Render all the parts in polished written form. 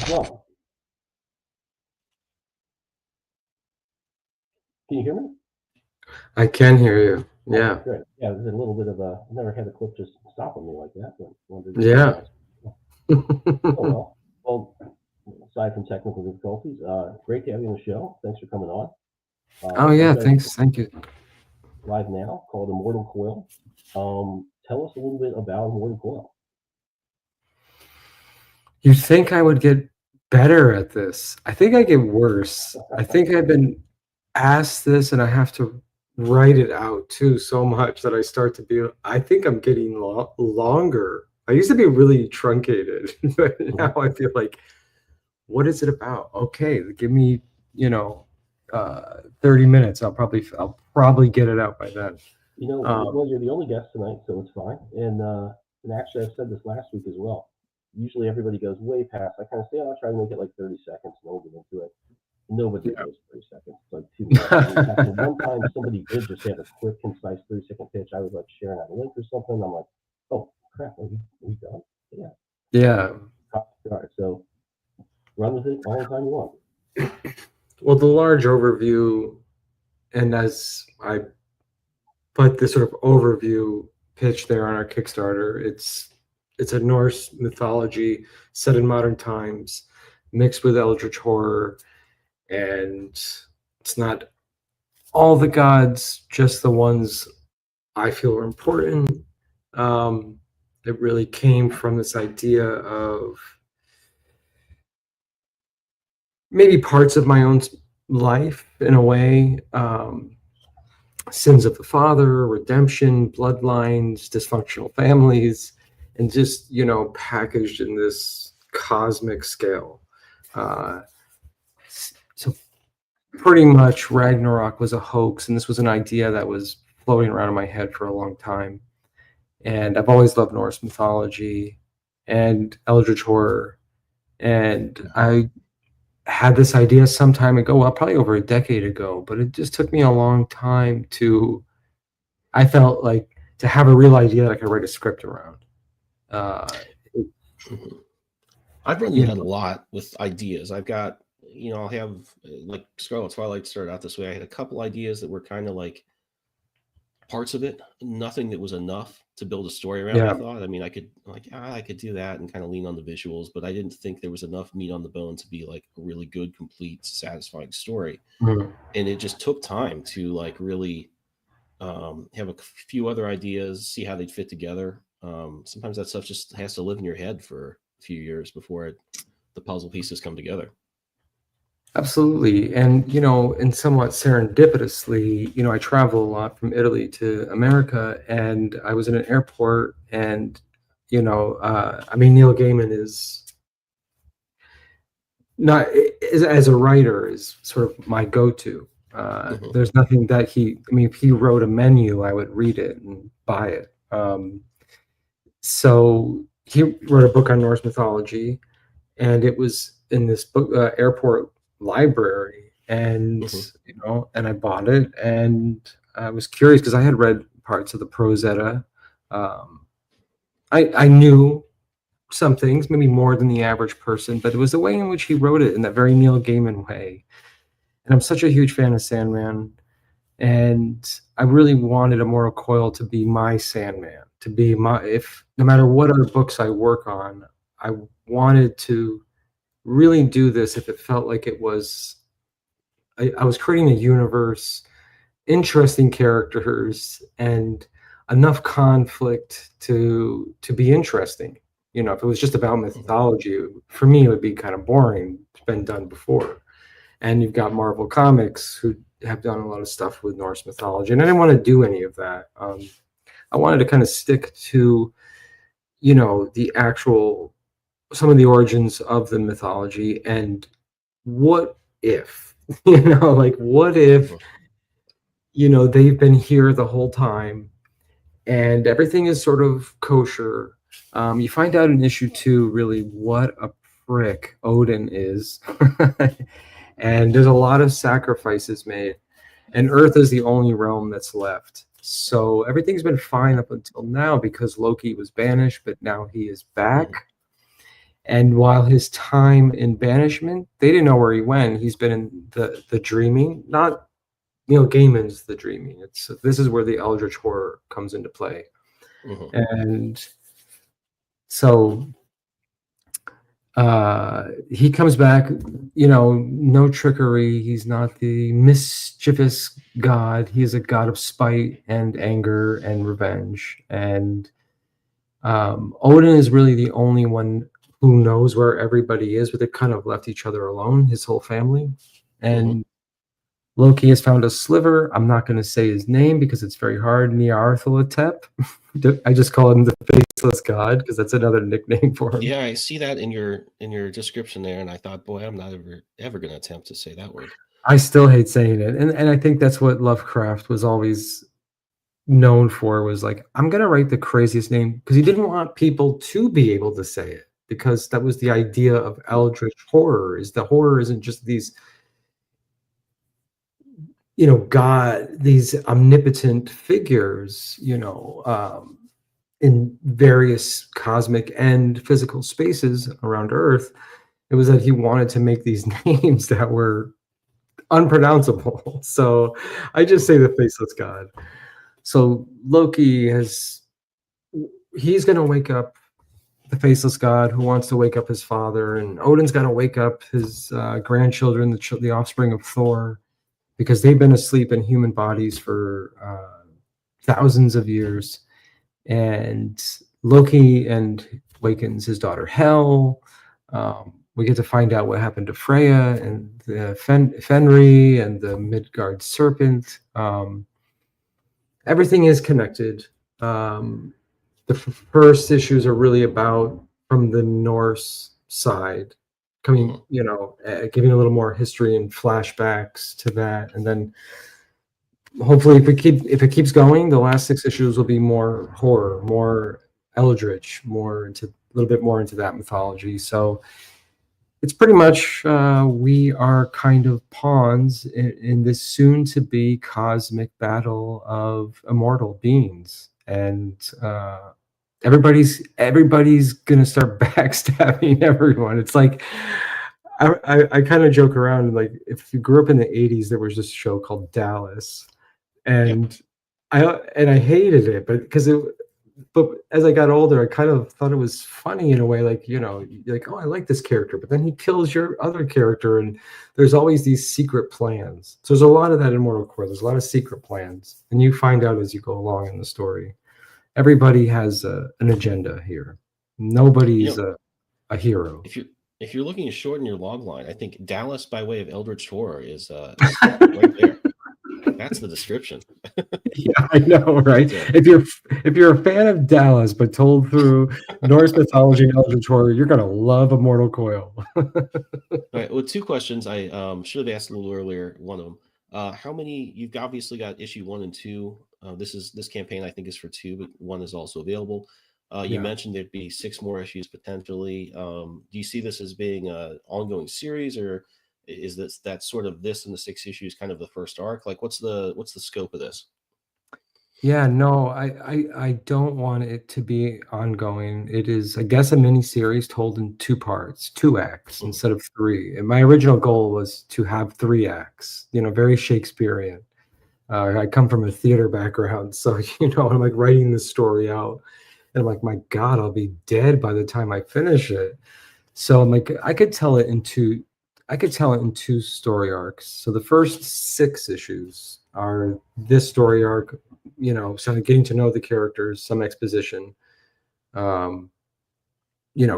Well, can you hear me? I can hear you. Okay, Yeah. good. Yeah, there's a little bit of a. I've never had a clip just stop on me like that, but wondered if Yeah. oh well. Aside from technical difficulties, great to have you on the show. Thanks for coming on. Oh I've yeah, got a thanks. Thank you. live now called Immortal Coil. Tell us a little bit about Immortal Coil. You'd think I would get better at this. I think I get worse. I think I've been asked this and I have to write it out too so much that I start to be, I think I'm getting longer. I used to be really truncated, but now I feel like, what is it about? Okay, give me, you know, 30 minutes. I'll probably get it out by then. Well, you're the only guest tonight, so it's fine. And actually, I've said this last week as well. Usually, everybody goes way past. I kind of say, oh, I'll try to make it like 30 seconds, and we'll get into it. Nobody Yeah. goes 30 seconds. It's like too much. I mean, in fact, the one time somebody did just have a quick, concise 30-second pitch, I was like sharing out a link or something. I'm like, oh crap, are we done? Yeah. Yeah. All right, so run with it all the time you want. Well, the large overview, and as I put this sort of overview pitch there on our Kickstarter, it's a Norse mythology set in modern times, mixed with eldritch horror, and it's not all the gods, just the ones I feel are important. It really came from this idea of maybe parts of my own life in a way. Sins of the father, redemption, bloodlines, dysfunctional families, and just, packaged in this cosmic scale. So pretty much Ragnarok was a hoax, and this was an idea that was floating around in my head for a long time. And I've always loved Norse mythology and eldritch horror. And I had this idea some time ago, well, probably over a decade ago, but it just took me a long time I felt like, to have a real idea that I could write a script around. I've run your head a lot with ideas. I've got, I'll have like Scarlet Twilight started out this way. I had a couple ideas that were kind of like parts of it, nothing that was enough to build a story around. Yeah. I thought, I mean, I could do that and kind of lean on the visuals, but I didn't think there was enough meat on the bone to be like a really good, complete, satisfying story. Mm-hmm. And it just took time to like really have a few other ideas, see how they'd fit together. Sometimes that stuff just has to live in your head for a few years before the puzzle pieces come together. Absolutely. And, and somewhat serendipitously, I travel a lot from Italy to America, and I was in an airport, and, Neil Gaiman is not, as a writer, is sort of my go-to. There's nothing that if he wrote a menu, I would read it and buy it. So he wrote a book on Norse mythology, and it was in this book airport library, and and I bought it, and I was curious because I had read parts of the Prose Edda. I knew some things, maybe more than the average person, but it was the way in which he wrote it, in that very Neil Gaiman way. And I'm such a huge fan of Sandman, and I really wanted Immortal Coil to be my Sandman, to be no matter what other books I work on, I wanted to really do this if it felt like it was, I was creating a universe, interesting characters, and enough conflict to be interesting. If it was just about mythology, for me, it would be kind of boring. It's been done before. And you've got Marvel Comics, who have done a lot of stuff with Norse mythology, and I didn't want to do any of that. I wanted to kind of stick to, the actual, some of the origins of the mythology, and what if, what if, they've been here the whole time and everything is sort of kosher. You find out in issue 2 really what a prick Odin is. And there's a lot of sacrifices made, and Earth is the only realm that's left. So everything's been fine up until now because Loki was banished, but now he is back. And while his time in banishment, they didn't know where he went. He's been in the dreaming, not Neil Gaiman's The Dreaming. This is where the Eldritch horror comes into play. And so he comes back, no trickery. He's not the mischievous god. He is a god of spite and anger and revenge. And Odin is really the only one who knows where everybody is, but they kind of left each other alone, his whole family. And Loki has found a sliver. I'm not going to say his name because it's very hard. Nyarlathotep. I just call him the faceless god because that's another nickname for him. Yeah, I see that in your description there, and I thought, boy, I'm not ever going to attempt to say that word. I still hate saying it, and I think that's what Lovecraft was always known for, was like, I'm going to write the craziest name, because he didn't want people to be able to say it, because that was the idea of Eldritch horror, is the horror isn't just these God, these omnipotent figures, in various cosmic and physical spaces around Earth. It was that he wanted to make these names that were unpronounceable. So I just say the faceless god. So Loki he's going to wake up the faceless god who wants to wake up his father, and Odin's got to wake up his grandchildren, the offspring of Thor, because they've been asleep in human bodies for thousands of years. And Loki wakens his daughter Hel. We get to find out what happened to Freya and the Fenrir and the Midgard serpent. Everything is connected. The first issues are really about from the Norse side, coming, giving a little more history and flashbacks to that, and then hopefully, if it keeps going, the last 6 issues will be more horror, more eldritch, a little bit more into that mythology. So it's pretty much we are kind of pawns in this soon-to-be cosmic battle of immortal beings, and everybody's gonna start backstabbing everyone. It's like I kind of joke around, like, if you grew up in the 80s, there was this show called Dallas, and I hated it, but as I got older, I kind of thought it was funny in a way, like, you're like, oh, I like this character, but then he kills your other character, and there's always these secret plans. So there's a lot of that in Mortal Kombat. There's a lot of secret plans, and you find out as you go along in the story. Everybody has an agenda here. Nobody's a hero. If you're looking to shorten your log line, I think Dallas by way of Eldritch horror is right there. That's the description. Yeah, I know, right? If you're a fan of Dallas, but told through Norse mythology and Eldritch horror, you're gonna love Immortal Coil. All right. Well, 2 questions I should have asked a little earlier. One of them, how many? You've obviously got issue 1 and 2. This campaign I think is for 2, but 1 is also available. You mentioned there'd be 6 more issues potentially. Do you see this as being an ongoing series, or is that sort of this and the 6 issues kind of the first arc? Like, what's the scope of this? Yeah, no, I don't want it to be ongoing. It is, I guess, a mini series told in 2 parts, 2 acts instead of 3. And my original goal was to have 3 acts, very Shakespearean. I come from a theater background, so I'm like writing this story out, and I'm like, my God, I'll be dead by the time I finish it. So I'm like, I could tell it in 2 story arcs. So the first 6 issues are this story arc, sort of getting to know the characters, some exposition,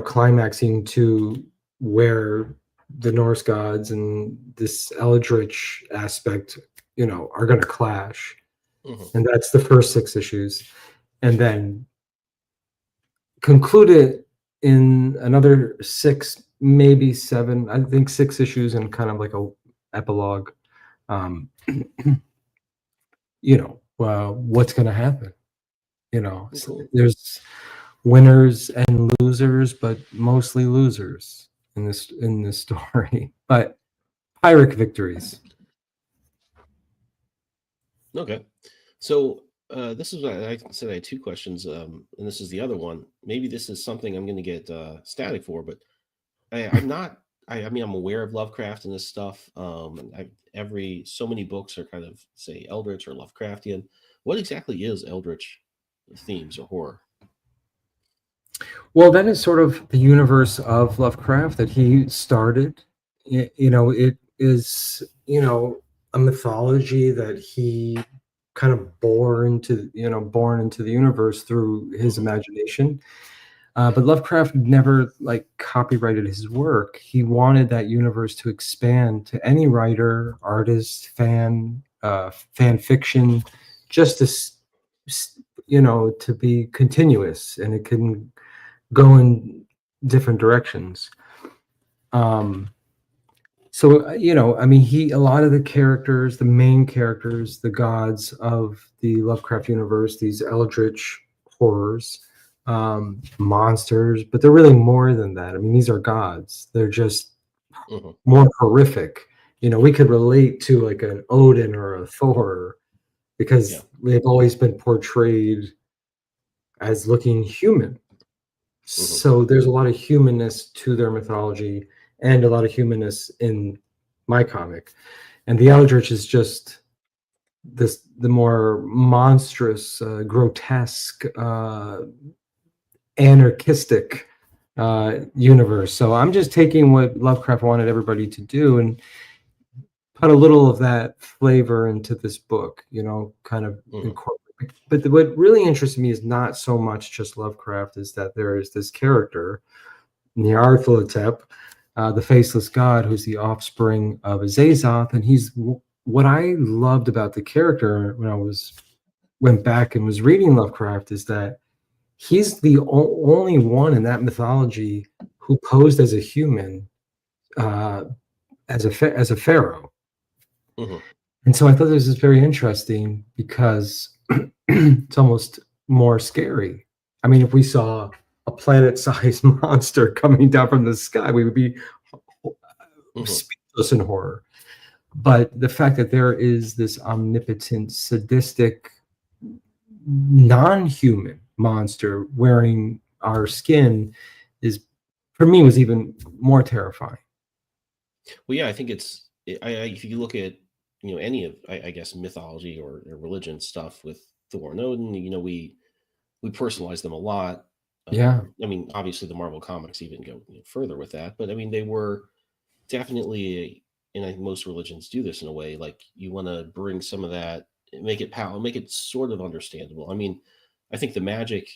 climaxing to where the Norse gods and this eldritch aspect, are going to clash. And that's the first 6 issues. And then conclude it in another 6, maybe 7, I think 6 issues, and kind of like a epilogue. What's going to happen? So there's winners and losers, but mostly losers in this story. But Pyrrhic victories. Okay. So This is what I said. I had two questions, and this is the other one. Maybe this is something I'm going to get static for, but I'm not. I mean, I'm aware of Lovecraft and this stuff. And so many books are kind of say Eldritch or Lovecraftian. What exactly is Eldritch themes or horror? Well, that is sort of the universe of Lovecraft that he started. It is, a mythology that he kind of born into the universe through his imagination. But Lovecraft never copyrighted his work. He wanted that universe to expand to any writer, artist, fan fiction, just to be continuous, and it can go in different directions. So I mean, a lot of the characters, the main characters, the gods of the Lovecraft universe, these eldritch horrors, monsters, but they're really more than that. I mean, these are gods. They're just more horrific. We could relate to like an Odin or a Thor because they've always been portrayed as looking human. So there's a lot of humanness to their mythology and a lot of humanness in my comic. And the Eldritch is just the more monstrous, grotesque, anarchistic universe. So I'm just taking what Lovecraft wanted everybody to do and put a little of that flavor into this book, kind of incorporate. But what really interests me is not so much just Lovecraft, is that there is this character, Nyarlathotep, the faceless god, who's the offspring of Azazoth. And he's what I loved about the character when I went back and was reading Lovecraft is that he's the only one in that mythology who posed as a human, as a pharaoh. And so I thought this was very interesting because it's almost more scary. I mean, if we saw a planet-sized monster coming down from the sky, we would be speechless in horror. But the fact that there is this omnipotent, sadistic, non-human monster wearing our skin for me, was even more terrifying. Well, yeah, I think if you look at any of I guess mythology or religion stuff with Thor and Odin, we personalize them a lot. I mean, obviously the Marvel comics even go further with that, but I mean, they were definitely, and I think most religions do this in a way, like you want to bring some of that, make it sort of understandable. I mean, I think the magic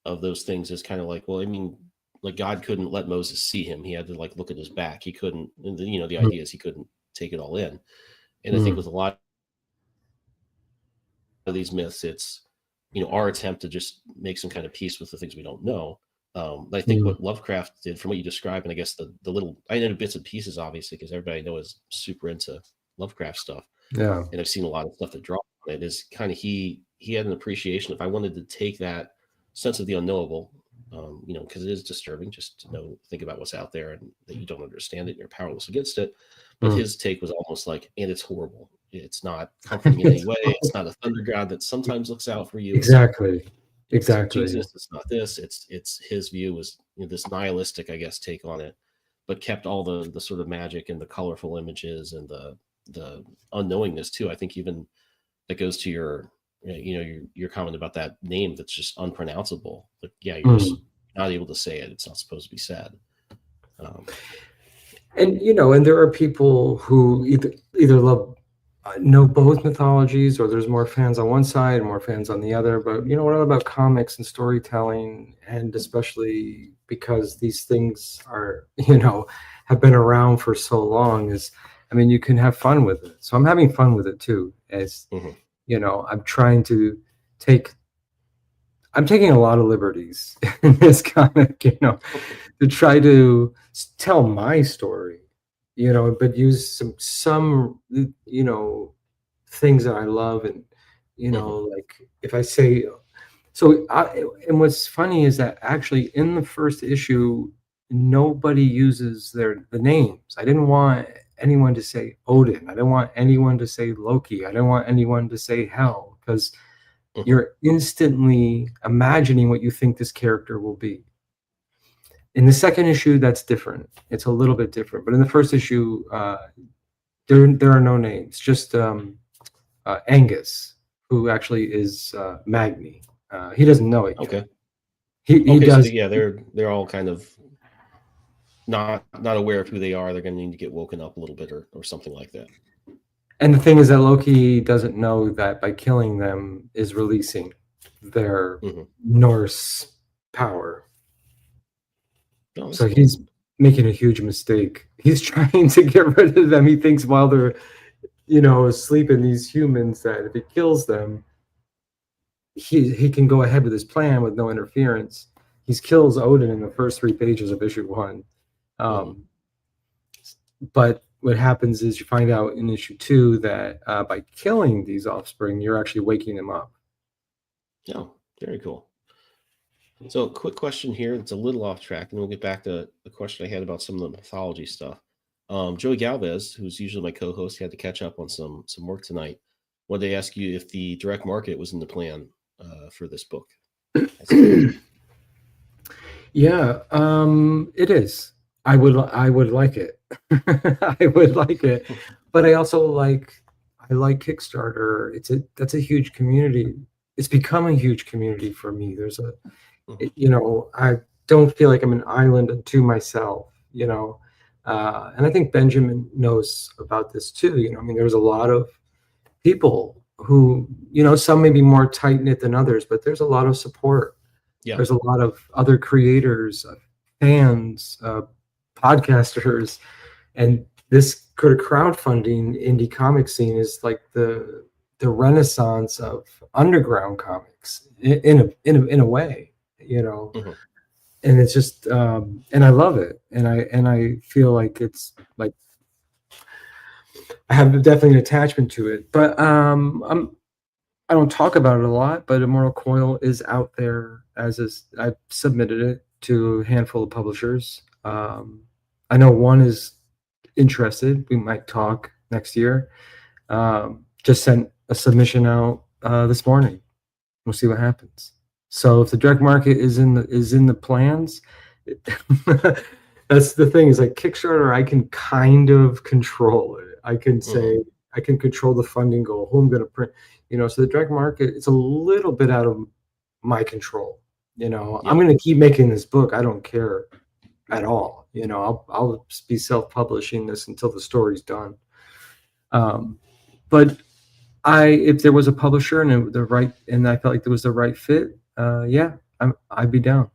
of those things is kind of like, well, I mean, like God couldn't let Moses see him. He had to look at his back. He couldn't, the idea is he couldn't take it all in. And I think with a lot of these myths, it's, our attempt to just make some kind of peace with the things we don't know. I think what Lovecraft did, from what you described, and I guess the little, I know bits and pieces, obviously, because everybody I know is super into Lovecraft stuff. Yeah. And I've seen a lot of stuff that draws on it, is kind of, he had an appreciation. If I wanted to take that sense of the unknowable, because it is disturbing just to think about what's out there and that you don't understand it and you're powerless against it. But his take was almost like, and it's horrible. It's not comforting in any way. It's not a thunder god that sometimes looks out for you. Exactly. It's Jesus. It's not this. It's his view was this nihilistic, I guess, take on it, but kept all the sort of magic and the colorful images and the unknowingness too. I think even that goes to your comment about that name that's just unpronounceable. Like, you're just not able to say it. It's not supposed to be said. And there are people who either know both mythologies, or there's more fans on one side and more fans on the other. But what I love about comics and storytelling, and especially because these things are have been around for so long, is, I mean, you can have fun with it. So I'm having fun with it too, as I'm taking a lot of liberties in this comic, to try to tell my story, but use some things that I love. And, like if I say, and what's funny is that actually in the first issue, nobody uses the names. I didn't want anyone to say Odin. I didn't want anyone to say Loki. I didn't want anyone to say Hel, because you're instantly imagining what you think this character will be. In the second issue, that's different. It's a little bit different. But in the first issue, there are no names, just Angus, who actually is Magni. He doesn't know it yet. Okay. He does. So yeah, they're all kind of not aware of who they are. They're going to need to get woken up a little bit or something like that. And the thing is that Loki doesn't know that by killing them is releasing their Norse power. Oh, So cool. he's making a huge mistake. He's trying to get rid of them. He thinks while they're, asleep in these humans, that if he kills them, he can go ahead with his plan with no interference. He kills Odin in the first 3 pages of issue 1. But what happens is you find out in issue 2 that by killing these offspring, you're actually waking them up. Oh, very cool. So, quick question here. It's a little off track, and we'll get back to the question I had about some of the mythology stuff. Joey Galvez, who's usually my co-host, had to catch up on some work tonight. Wanted to ask you if the direct market was in the plan for this book. Yeah, it is. I would like it. I would like it, but I also like Kickstarter. That's a huge community. It's become a huge community for me. There's I don't feel like I'm an island unto myself, and I think Benjamin knows about this too. There's a lot of people who, some may be more tight knit than others, but there's a lot of support. Yeah. There's a lot of other creators, fans, podcasters, and this kind of crowdfunding indie comic scene is like the renaissance of underground comics in a way, and it's just and I love it, and I feel like it's like I have definitely an attachment to it, but I don't talk about it a lot, but Immortal Coil is out there I've submitted it to a handful of publishers. I know one is interested. We might talk next year. Just sent a submission out this morning. We'll see what happens. So if the direct market is in the plans, that's the thing, is like Kickstarter, I can kind of control it. I can say I can control the funding goal, who I'm going to print, so the direct market, it's a little bit out of my control. I'm going to keep making this book. I don't care at all. I'll be self-publishing this until the story's done. But if there was a publisher and I felt like there was the right fit, I'd be down.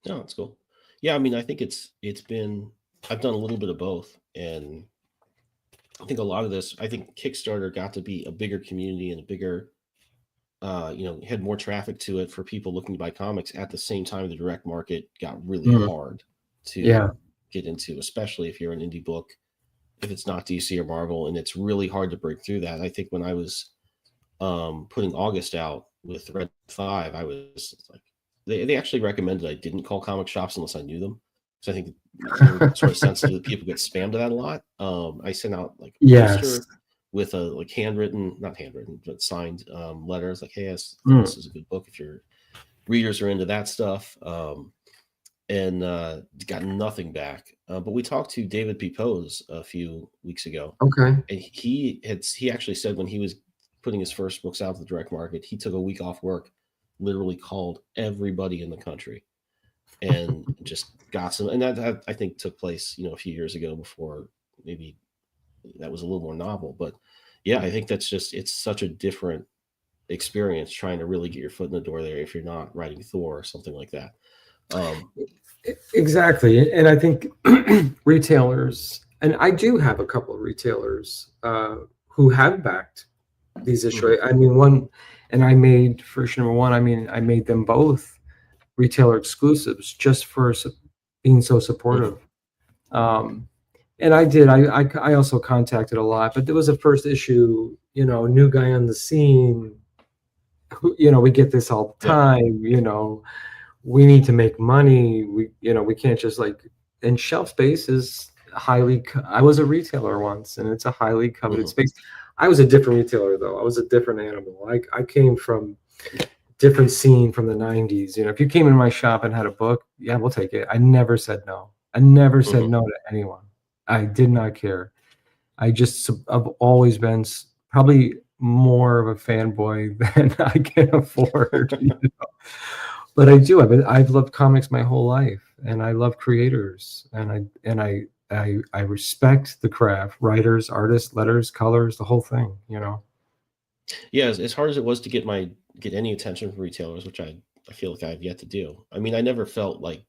No, it's cool. Yeah, I think it's been, I've done a little bit of both, and I think a lot of this, I think Kickstarter got to be a bigger community and a bigger, had more traffic to it for people looking to buy comics. At the same time, the direct market got really hard to get into, especially if you're an indie book, if it's not DC or Marvel, and it's really hard to break through that. I think when I was putting August out with Red 5, I was like, they actually recommended I didn't call comic shops unless I knew them. So I think they're sort of sensitive that people get spammed to that a lot. I sent out like a poster with a like not handwritten, but signed letters like, hey, this is a good book if your readers are into that stuff. And got nothing back. But we talked to David P. Pose a few weeks ago. Okay. And he actually said when he was putting his first books out to the direct market, he took a week off work, literally called everybody in the country and just got some. And that I think took place, a few years ago, before maybe that was a little more novel. But yeah, I think it's such a different experience trying to really get your foot in the door there if you're not writing Thor or something like that. Exactly. And I think retailers, and I do have a couple of retailers who have backed these issues. One, and I made for issue number 1, I made them both retailer exclusives just for being so supportive. And I also contacted a lot, but there was a first issue, new guy on the scene, we get this all the time, we need to make money. We can't just and shelf space is I was a retailer once, and it's a highly coveted space. I was a different retailer though. I was a different animal. I came from different scene from the 90s. You know, if you came in my shop and had a book, yeah, we'll take it. I never said no. I never said Mhm. no to anyone. I did not care. I've always been probably more of a fanboy than I can afford. You know? But I do. I've loved comics my whole life, and I love creators, and I respect the craft, writers, artists, letters, colors, the whole thing. You know. Yeah, as hard as it was to get any attention from retailers, which I feel like I've yet to do. I mean, I never felt like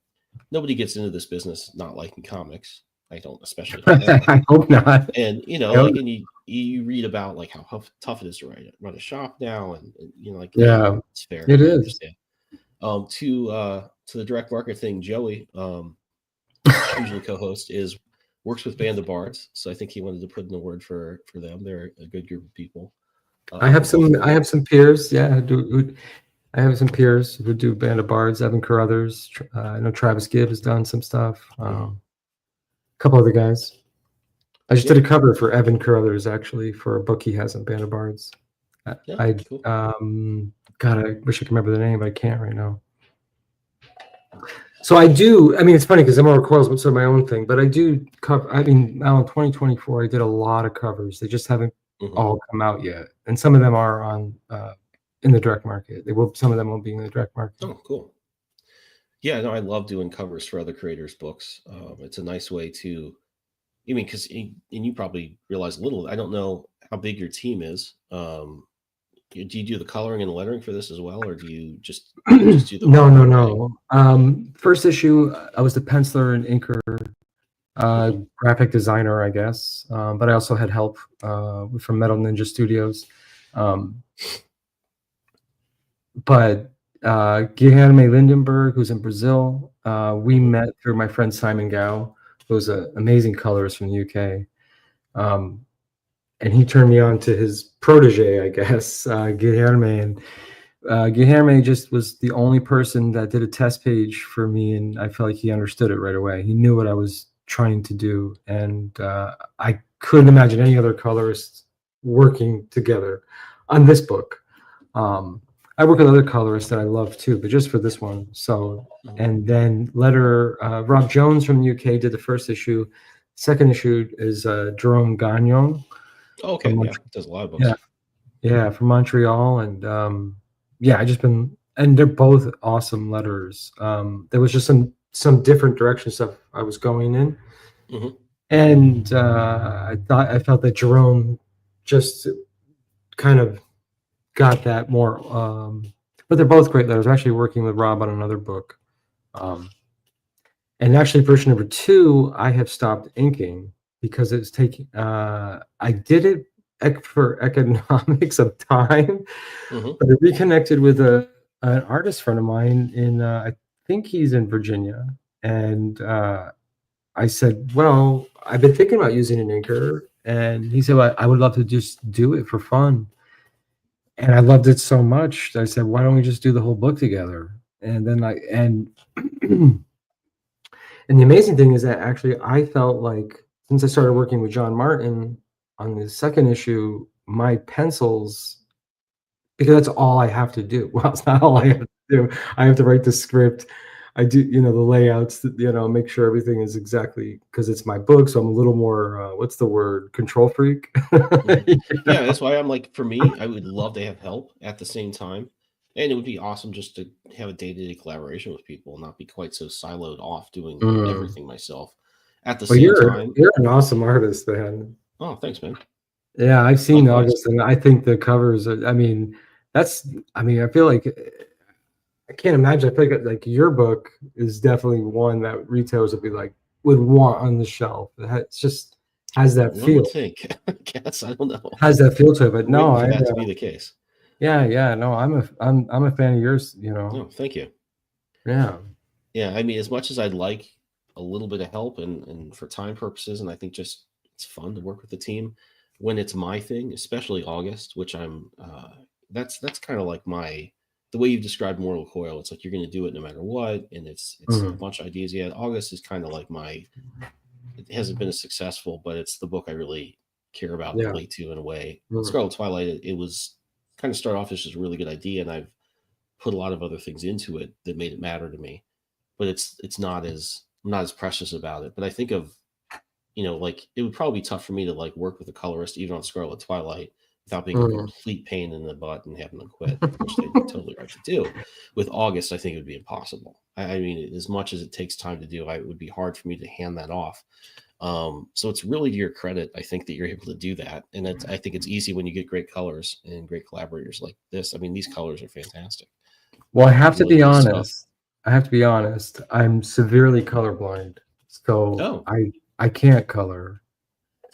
nobody gets into this business not liking comics. I don't especially don't now. I hope not. And I hope- like, and you read about like how tough it is to run a shop now, and like, yeah, it's fair. it I is. understand. To the direct market thing, Joey, usually co-host, works with Band of Bards, so I think he wanted to put in a word for them. They're a good group of people. I have some. Hopefully, I have some peers. Yeah, I have some peers who do Band of Bards. Evan Carruthers. I know Travis Gibb has done some stuff. A couple other guys. I just did a cover for Evan Carruthers actually for a book he has on Band of Bards. I cool. God, I wish I could remember the name, but I can't right now. So I do. I mean, it's funny because I'm on Recoils, but so my own thing. But I do cover. I mean, now in 2024, I did a lot of covers. They just haven't all come out yet, and some of them are on in the direct market. They will. Some of them will be in the direct market. Oh, cool. Yeah, no, I love doing covers for other creators' books. It's a nice way to, I mean, because and you probably realize a little. I don't know how big your team is. Do you do the coloring and the lettering for this as well, or do you just do the No. First issue, I was the penciler and inker, graphic designer, I guess. But I also had help from Metal Ninja Studios. But Guilherme Lindenberg, who's in Brazil, we met through my friend Simon Gao, who's an amazing colorist from the UK. And he turned me on to his protege, I guess, Guilherme. And Guilherme just was the only person that did a test page for me, and I felt like he understood it right away. He knew what I was trying to do, and I couldn't imagine any other colorists working together on this book. I work with other colorists that I love too, but just for this one. So, and then Rob Jones from the UK did the first issue. Second issue is Jerome Gagnon. Oh, okay, yeah, does a lot of books. Yeah, from Montreal, and I just been, and they're both awesome letters. There was just some different direction stuff I was going in, and I felt that Jerome just kind of got that more. But they're both great letters. I'm actually working with Rob on another book, and actually version number 2 I have stopped inking because it's taking. I did it for economics of time, but I reconnected with an artist friend of mine in I think he's in Virginia, and I said, well, I've been thinking about using an inker, and he said, well, I would love to just do it for fun, and I loved it so much that I said, why don't we just do the whole book together? And then and the amazing thing is that actually I felt like since I started working with John Martin on the second issue, my pencils, because that's all I have to do. Well, it's not all I have to do. I have to write the script. I do, the layouts, make sure everything is exactly, because it's my book. So I'm a little more, what's the word? Control freak. Yeah, that's why I'm like, for me, I would love to have help at the same time. And it would be awesome just to have a day-to-day collaboration with people and not be quite so siloed off doing everything myself. At the same time, you're an awesome artist, man. Oh, thanks, man. Yeah, I've seen August, and I think the covers. I feel like I can't imagine. I feel like your book is definitely one that retailers would want on the shelf. It's just has that feel. I think. I guess I don't know. Has that feel to it, but no, that to be the case. Yeah. No, I'm a fan of yours. Oh, thank you. Yeah. I mean, as much as I'd like a little bit of help and for time purposes, and I think just it's fun to work with the team when it's my thing, especially August, which I'm. That's kind of like the way you've described Mortal Coil. It's like you're going to do it no matter what, and it's a bunch of ideas. Yeah, August is kind of like it hasn't been as successful, but it's the book I really care about and Yeah. relate to in a way. Mm. Scarlet Twilight, it was kind of started off as just a really good idea, and I've put a lot of other things into it that made it matter to me. But it's not as I'm not as precious about it. But I think of, like it would probably be tough for me to like work with a colorist even on Scarlet Twilight without being a complete pain in the butt and having them quit, which they totally right to do. With August, I think it would be impossible. I mean, as much as it takes time to do, it would be hard for me to hand that off. So it's really to your credit, I think, that you're able to do that. And I think it's easy when you get great colors and great collaborators like this. I mean, these colors are fantastic. Well, I have to Really be good stuff. honest. I have to be honest. I'm severely colorblind, so I can't color.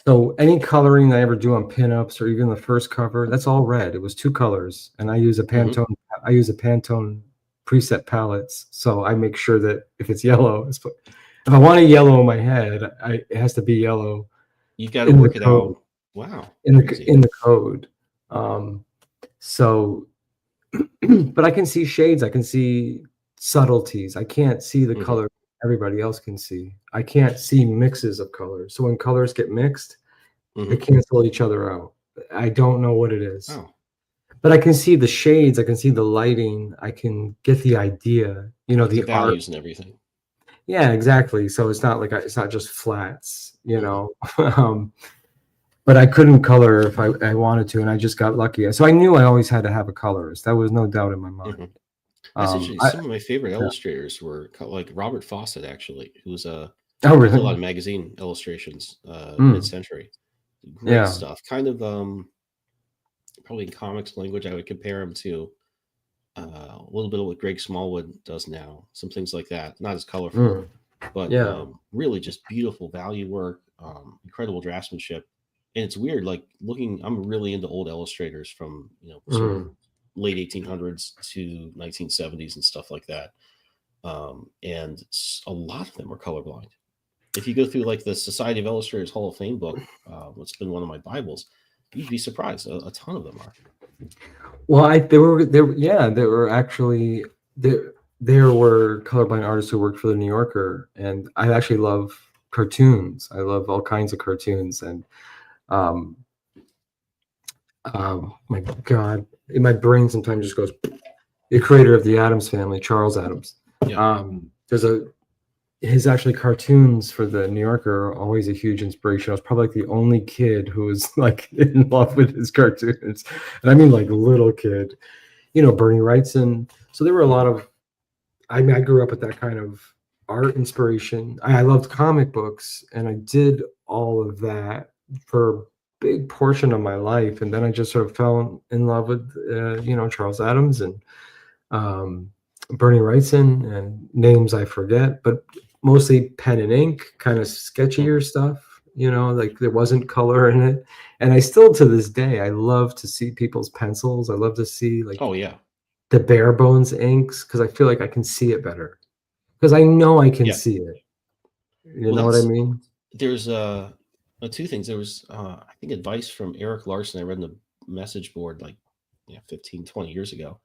So any coloring I ever do on pinups or even the first cover, that's all red. It was 2 colors, and I use a Pantone. I use a Pantone preset palettes, so I make sure that if it's yellow, if I want a yellow in my head, it has to be yellow. You've got to work it out. Wow. In the code. So, but I can see shades. I can see subtleties. I can't see the color everybody else can see. I can't see mixes of colors. So when colors get mixed, they cancel each other out. I don't know what it is. Oh. But I can see the shades. I can see the lighting. I can get the idea. The values art and everything. Yeah, exactly. So it's not like it's not just flats, But I couldn't color if I wanted to, and I just got lucky. So I knew I always had to have a colorist. That was no doubt in my mind. That's interesting. Some of my favorite illustrators were like Robert Fawcett, actually, who's really? a lot of magazine illustrations, mid-century. Great stuff. Kind of probably in comics language, I would compare him to a little bit of what Greg Smallwood does now. Some things like that. Not as colorful, but really just beautiful value work, incredible draftsmanship. And it's weird, like I'm really into old illustrators from, sort of late 1800s to 1970s and stuff like that. And a lot of them are colorblind. If you go through like the Society of Illustrators Hall of Fame book, what's been one of my Bibles, you'd be surprised. A ton of them are. Well, there were actually there were colorblind artists who worked for the New Yorker, and I actually love cartoons. I love all kinds of cartoons, and my God, my brain sometimes just goes. The creator of the Addams Family, Charles Addams. His actually cartoons for the New Yorker are always a huge inspiration. I was probably like the only kid who was like in love with his cartoons, and I mean like little kid, Bernie Wrightson. So there were a lot of. I mean, I grew up with that kind of art inspiration. I loved comic books, and I did all of that for a big portion of my life, and then I just sort of fell in love with Charles Addams and Bernie Wrightson and names I forget, but mostly pen and ink, kind of sketchier stuff, like there wasn't color in it. And I still, to this day, I love to see people's pencils. I love to see like the bare bones inks, because I feel like I can see it better, because I know I can see it. You know what I mean? There's two things. There was I think advice from Eric Larson I read in the message board like 15, 20 years ago.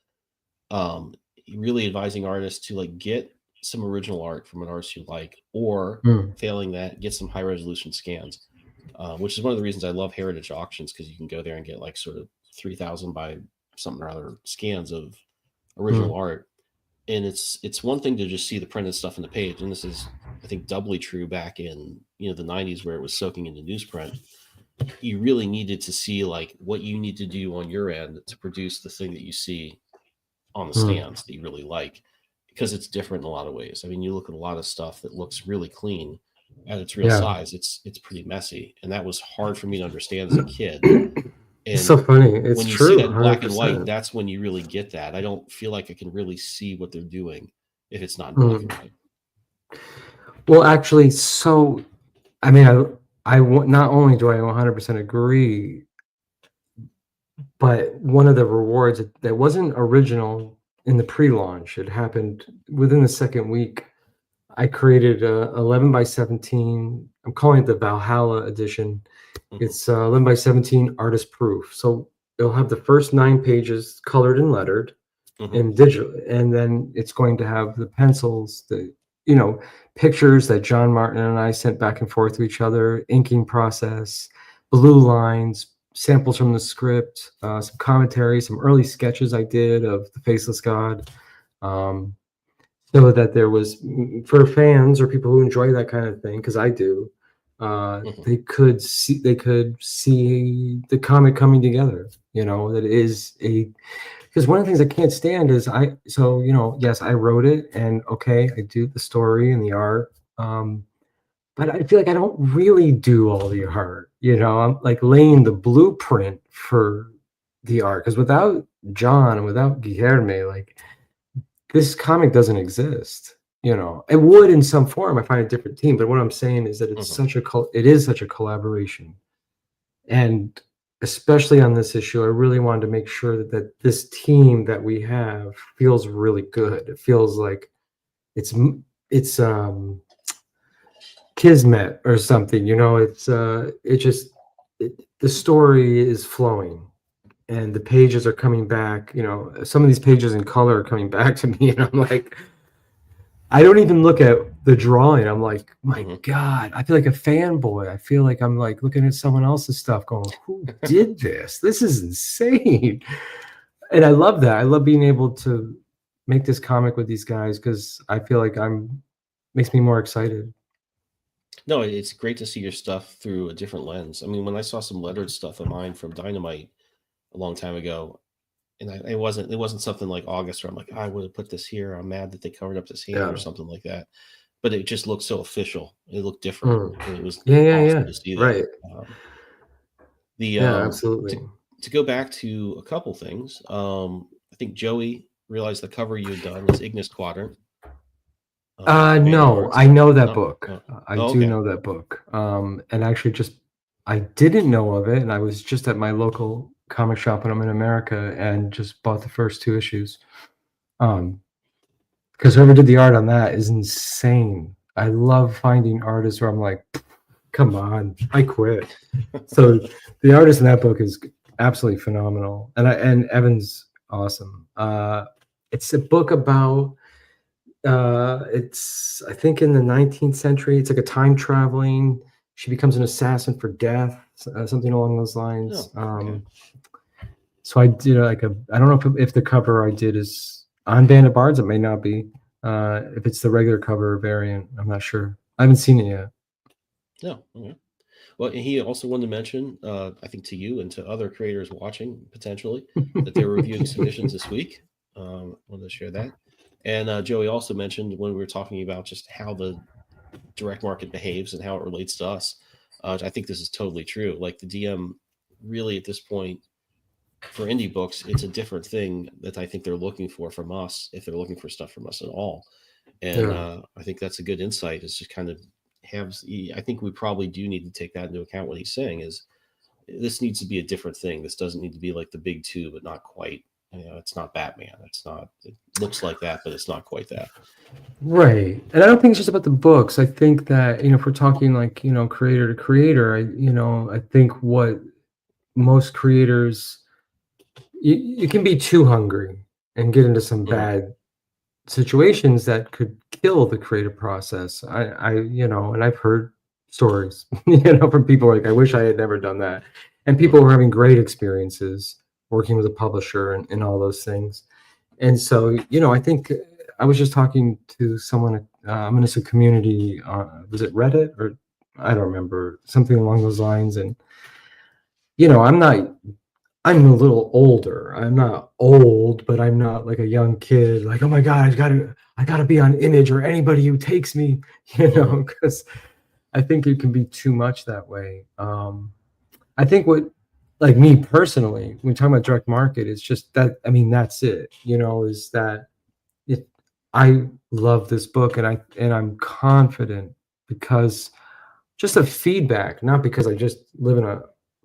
Really advising artists to like get some original art from an artist you like, or failing that, get some high resolution scans, which is one of the reasons I love heritage auctions, because you can go there and get like sort of 3,000 by something or other scans of original art. And it's one thing to just see the printed stuff in the page, and this is I think doubly true back in the 90s where it was soaking into newsprint. You really needed to see like what you need to do on your end to produce the thing that you see on the stands that you really like, because it's different in a lot of ways. I mean, you look at a lot of stuff that looks really clean at its real size. It's pretty messy, and that was hard for me to understand as a kid. And it's so funny. It's when you true, see that black 100%. and white, that's when you really get that. I don't feel like I can really see what they're doing if it's not black and white. Well, actually, so I mean, I not only do I 100% agree, but one of the rewards that wasn't original in the pre-launch, it happened within the second week. I created a 11 by 17. I'm calling it the Valhalla edition. It's 11 by 17 artist proof. So it'll have the first 9 pages colored and lettered in digital, and then it's going to have the pencils, the pictures that John Martin and I sent back and forth to each other, inking process, blue lines, samples from the script, some commentary, some early sketches I did of the Faceless God, so that there was, for fans or people who enjoy that kind of thing, because I do, they could see the comic coming together. You know, that is because one of the things I can't stand is yes, I wrote it, and okay, I do the story and the art. But I feel like I don't really do all the art. You know, I'm like laying the blueprint for the art, because without John and without Guilherme, like this comic doesn't exist. You know, it would in some form. I find a different team, but what I'm saying is that it is such a collaboration, and especially on this issue, I really wanted to make sure that this team that we have feels really good. It feels like it's kismet or something, you know. The story is flowing and the pages are coming back. You know, some of these pages in color are coming back to me, and I'm like, I don't even look at the drawing. I'm like, my God, I feel like a fanboy. I feel like I'm like looking at someone else's stuff going, who did this? This is insane. And I love that. I love being able to make this comic with these guys, because I feel like makes me more excited. No, it's great to see your stuff through a different lens. I mean, when I saw some lettered stuff of mine from Dynamite a long time ago, and it wasn't something like August where I'm like, I would have put this here. I'm mad that they covered up this hand or something like that. But it just looked so official. It looked different. And it was awesome to see that. Right. Absolutely. To go back to a couple things, I think Joey realized the cover you had done was Ignis Quadrant. No, I know that book. I do know that book. And actually I didn't know of it, and I was just at my local comic shop when I'm in America and just bought the first 2 issues. Because whoever did the art on that is insane. I love finding artists where I'm like, come on, I quit. So the artist in that book is absolutely phenomenal. And Evan's awesome. It's a book about it's, I think, in the 19th century. It's like a time traveling. She becomes an assassin for death, something along those lines. So I did I don't know if the cover I did is on Bandit Bards. It may not be. If it's the regular cover variant, I'm not sure. I haven't seen it yet. No. Okay. Well, he also wanted to mention, I think, to you and to other creators watching potentially, that they were reviewing submissions this week. Wanted to share that. And Joey also mentioned, when we were talking about just how the direct market behaves and how it relates to us, I think this is totally true. Like, the DM really at this point for indie books, it's a different thing that I think they're looking for from us, if they're looking for stuff from us at all. And I think that's a good insight, is just kind of I think we probably do need to take that into account. What he's saying is, this needs to be a different thing. This doesn't need to be like the big 2, but not quite. You know, it's not Batman. It looks like that, but it's not quite that. Right. And I don't think it's just about the books. I think that, if we're talking like, creator to creator, I think what most creators, you can be too hungry and get into some bad situations that could kill the creative process. And I've heard stories, from people like, I wish I had never done that. And people were having great experiences working with a publisher and all those things. And so, I think I was just talking to someone, I'm in a community, was it Reddit, or I don't remember, something along those lines. And, I'm a little older. I'm not old, but I'm not like a young kid. Like, oh my God, I gotta be on Image or anybody who takes me, because I think it can be too much that way. I think like me personally, when we talk about direct market, it's just that, that's it, is that I love this book, and I'm confident because just of feedback, not because I just live in a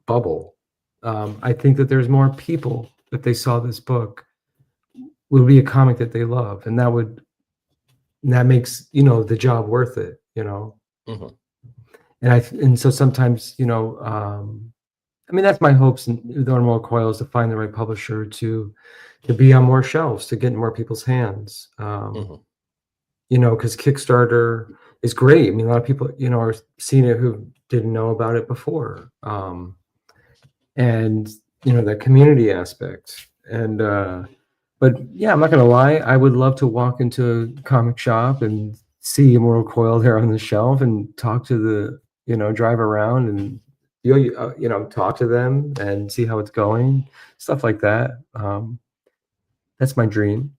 bubble. I think that there's more people, if they saw this book, would be a comic that they love, and that makes the job worth it. And so sometimes that's my hopes and the normal coil, is to find the right publisher to be on more shelves, to get in more people's hands. Because Kickstarter is great. A lot of people, are seeing it who didn't know about it before. And that community aspect. And but yeah, I'm not gonna lie, I would love to walk into a comic shop and see Immortal Coil there on the shelf and talk to drive around and talk to them and see how it's going, stuff like that. That's my dream.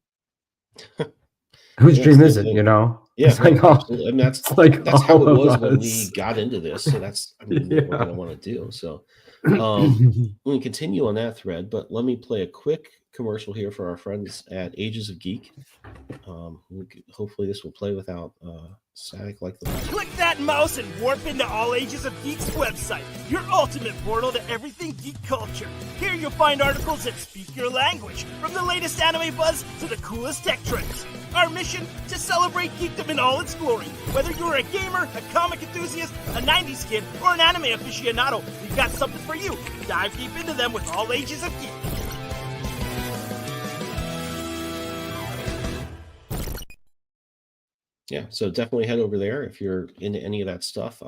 Whose dream is it? Yeah, It's no, like absolutely. And that's how it was when we us. got into this. So that's what we're Yeah. gonna want to do. So we can continue on that thread, but let me play a quick commercial here for our friends at Ages of Geek. Hopefully this will play without static like the last. Click that mouse and warp into All Ages of Geek's website, your ultimate portal to everything geek culture. Here you'll find articles that speak your language, from the latest anime buzz to the coolest tech trends. Our mission, to celebrate geekdom in all its glory. Whether you're a gamer, a comic enthusiast, a 90s kid, or an anime aficionado, we've got something for you. Dive deep into them with All Ages of Geek. Yeah, so definitely head over there if you're into any of that stuff.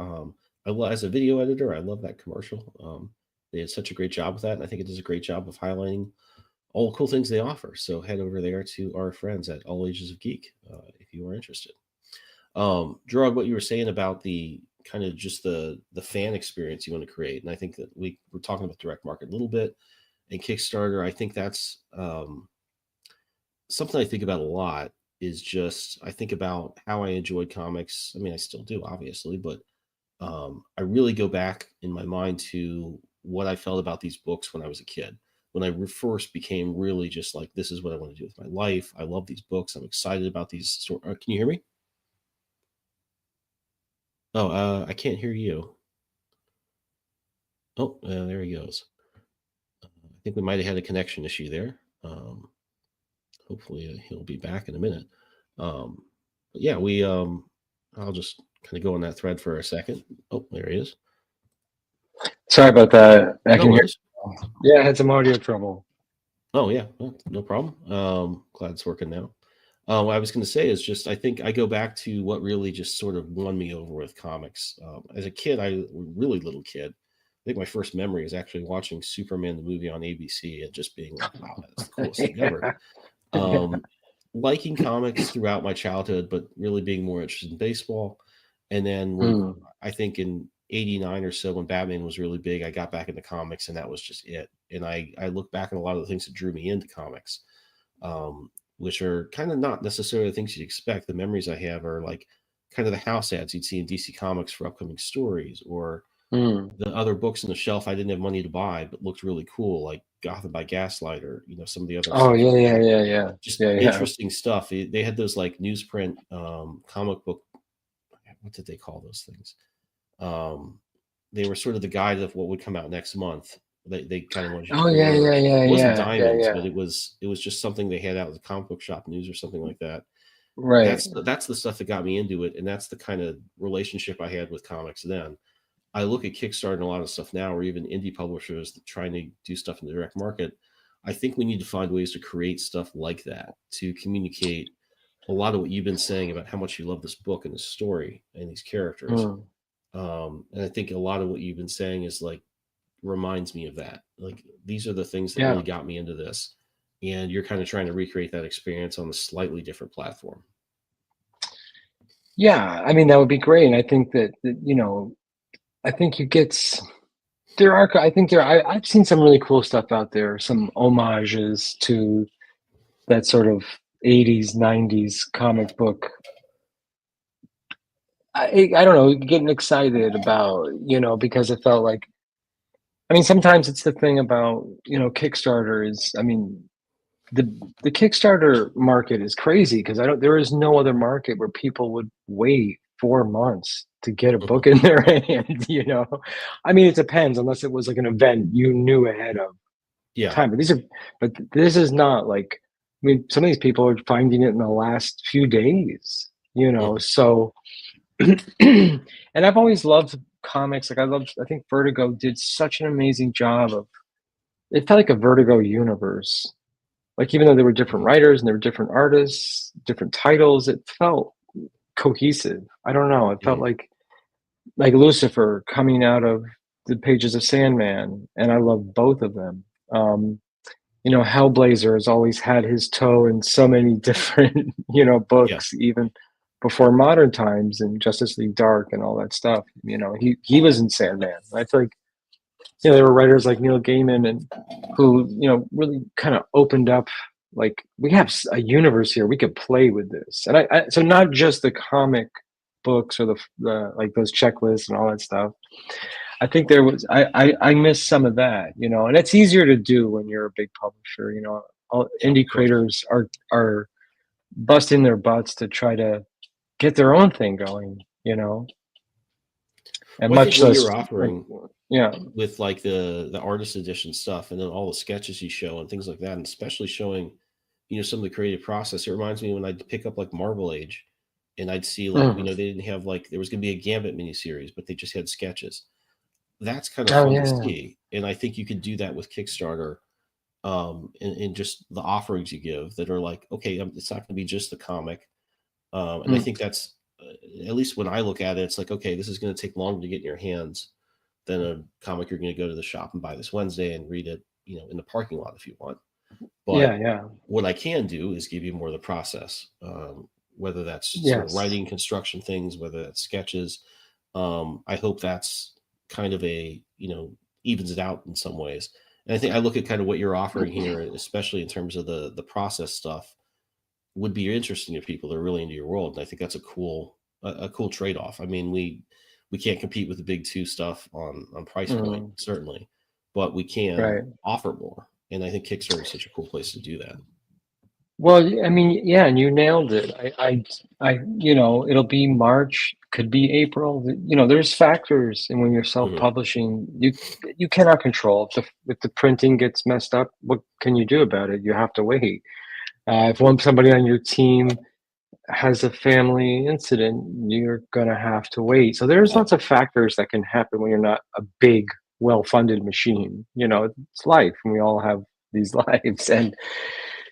As a video editor, I love that commercial. They did such a great job with that, and I think it does a great job of highlighting all the cool things they offer. So head over there to our friends at All Ages of Geek if you are interested. Gerald, what you were saying about the kind of just the fan experience you want to create, and I think that we're talking about direct market a little bit and Kickstarter. I think that's something I think about a lot. Is just I think about how I enjoyed comics. I mean, I still do, obviously, but I really go back in my mind to what I felt about these books when I was a kid. When I first became really just like, this is what I want to do with my life. I love these books. I'm excited about these. Can you hear me? Oh, I can't hear you. Oh, there he goes. I think we might have had a connection issue there. Hopefully he'll be back in a minute. But yeah, I'll just kind of go on that thread for a second. Oh, there he is. Sorry about that. I can hear. worries. Yeah, I had some audio trouble. Oh yeah, no problem. Glad it's working now. What I was going to say is just I think I go back to what really just sort of won me over with comics. As a kid, really little kid. I think my first memory is actually watching Superman the movie on ABC and just being like, "Wow, that's the coolest thing ever." Liking comics throughout my childhood, but really being more interested in baseball. And then when, I think in '89 or so, when Batman was really big, I got back into comics, and that was just it. And I look back at a lot of the things that drew me into comics, which are kind of not necessarily the things you'd expect. The memories I have are like kind of the house ads you'd see in DC Comics for upcoming stories, or the other books on the shelf I didn't have money to buy, but looked really cool, like Gotham by Gaslight, or some of the other. Oh yeah. Just interesting stuff. They had those like newsprint comic book. What did they call those things? They were sort of the guide of what would come out next month. They kind of wanted. It wasn't diamonds, but it was just something they had out at the comic book shop news or something like that. Right. That's the stuff that got me into it, and that's the kind of relationship I had with comics then. I look at Kickstarter and a lot of stuff now, or even indie publishers trying to do stuff in the direct market. I think we need to find ways to create stuff like that to communicate a lot of what you've been saying about how much you love this book and this story and these characters. And I think a lot of what you've been saying is like reminds me of that. Like these are the things that really got me into this, and you're kind of trying to recreate that experience on a slightly different platform. Yeah, I mean that would be great, and I think that I think I've seen some really cool stuff out there, some homages to that sort of 80s, 90s comic book. I don't know, getting excited about, because it felt like, I mean, sometimes it's the thing about, Kickstarter is, I mean, the Kickstarter market is crazy because there is no other market where people would wait 4 months to get a book in their hand, I mean, it depends, unless it was like an event you knew ahead of time. But this is not like, I mean, some of these people are finding it in the last few days, so, and I've always loved comics. Like I think Vertigo did such an amazing job of, it felt like a Vertigo universe. Like, even though there were different writers and there were different artists, different titles, it felt cohesive. I don't know. It felt like like Lucifer coming out of the pages of Sandman, and I love both of them. You know, Hellblazer has always had his toe in so many different, you know, Yeah. books, even before modern times and Justice League Dark and all that stuff. You know, he was in Sandman. I feel like, you know, there were writers like Neil Gaiman and who, you know, really kind of opened up, like, we have a universe here, we could play with this. And so not just the comic books or the like those checklists and all that stuff. I think there was I miss some of that, you know, and it's easier to do when you're a big publisher. You know, all indie Of course. creators are busting their butts to try to get their own thing going, you know. And Well, I much think what less, you're offering yeah, with like the artist edition stuff, and then all the sketches you show and things like that, and especially showing, you know, some of the creative process. It reminds me when I'd pick up like Marvel Age, and I'd see like, you know, they didn't have like, there was going to be a Gambit miniseries, but they just had sketches. That's kind of oh fun yeah, to see, and I think you could do that with Kickstarter, and just the offerings you give that are like, okay, it's not going to be just the comic, and I think that's at least when I look at it, it's like, okay, this is going to take longer to get in your hands than a comic you're going to go to the shop and buy this Wednesday and read it, you know, in the parking lot if you want. But yeah. what I can do is give you more of the process, whether that's sort of Yes. writing, construction things, whether that's sketches. I hope that's kind of a, you know, evens it out in some ways. And I think I look at kind of what you're offering here, especially in terms of the process stuff, would be interesting to people that are really into your world. And I think that's a cool trade-off. I mean, we can't compete with the big two stuff on price point, certainly, but we can offer more. And I think Kickstarter is such a cool place to do that. Well, I mean, yeah, and you nailed it. You know, it'll be March, could be April. You know, there's factors, and when you're self-publishing, you cannot control. If the printing gets messed up, what can you do about it? You have to wait. If somebody on your team has a family incident, you're gonna have to wait. So there's lots of factors that can happen when you're not a big, well-funded machine. You know, it's life, and we all have these lives, and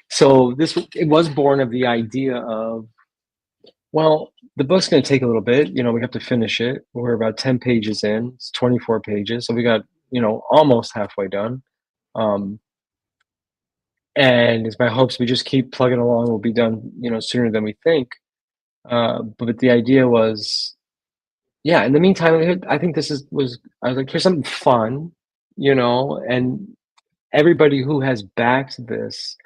so it was born of the idea of, well, the book's going to take a little bit. You know, we have to finish it. We're about 10 pages in. It's 24 pages, so we got, you know, almost halfway done. And it's my hopes we just keep plugging along. We'll be done, you know, sooner than we think. But the idea was, yeah. In the meantime, I think I was like, here's something fun, you know, and everybody who has backed this.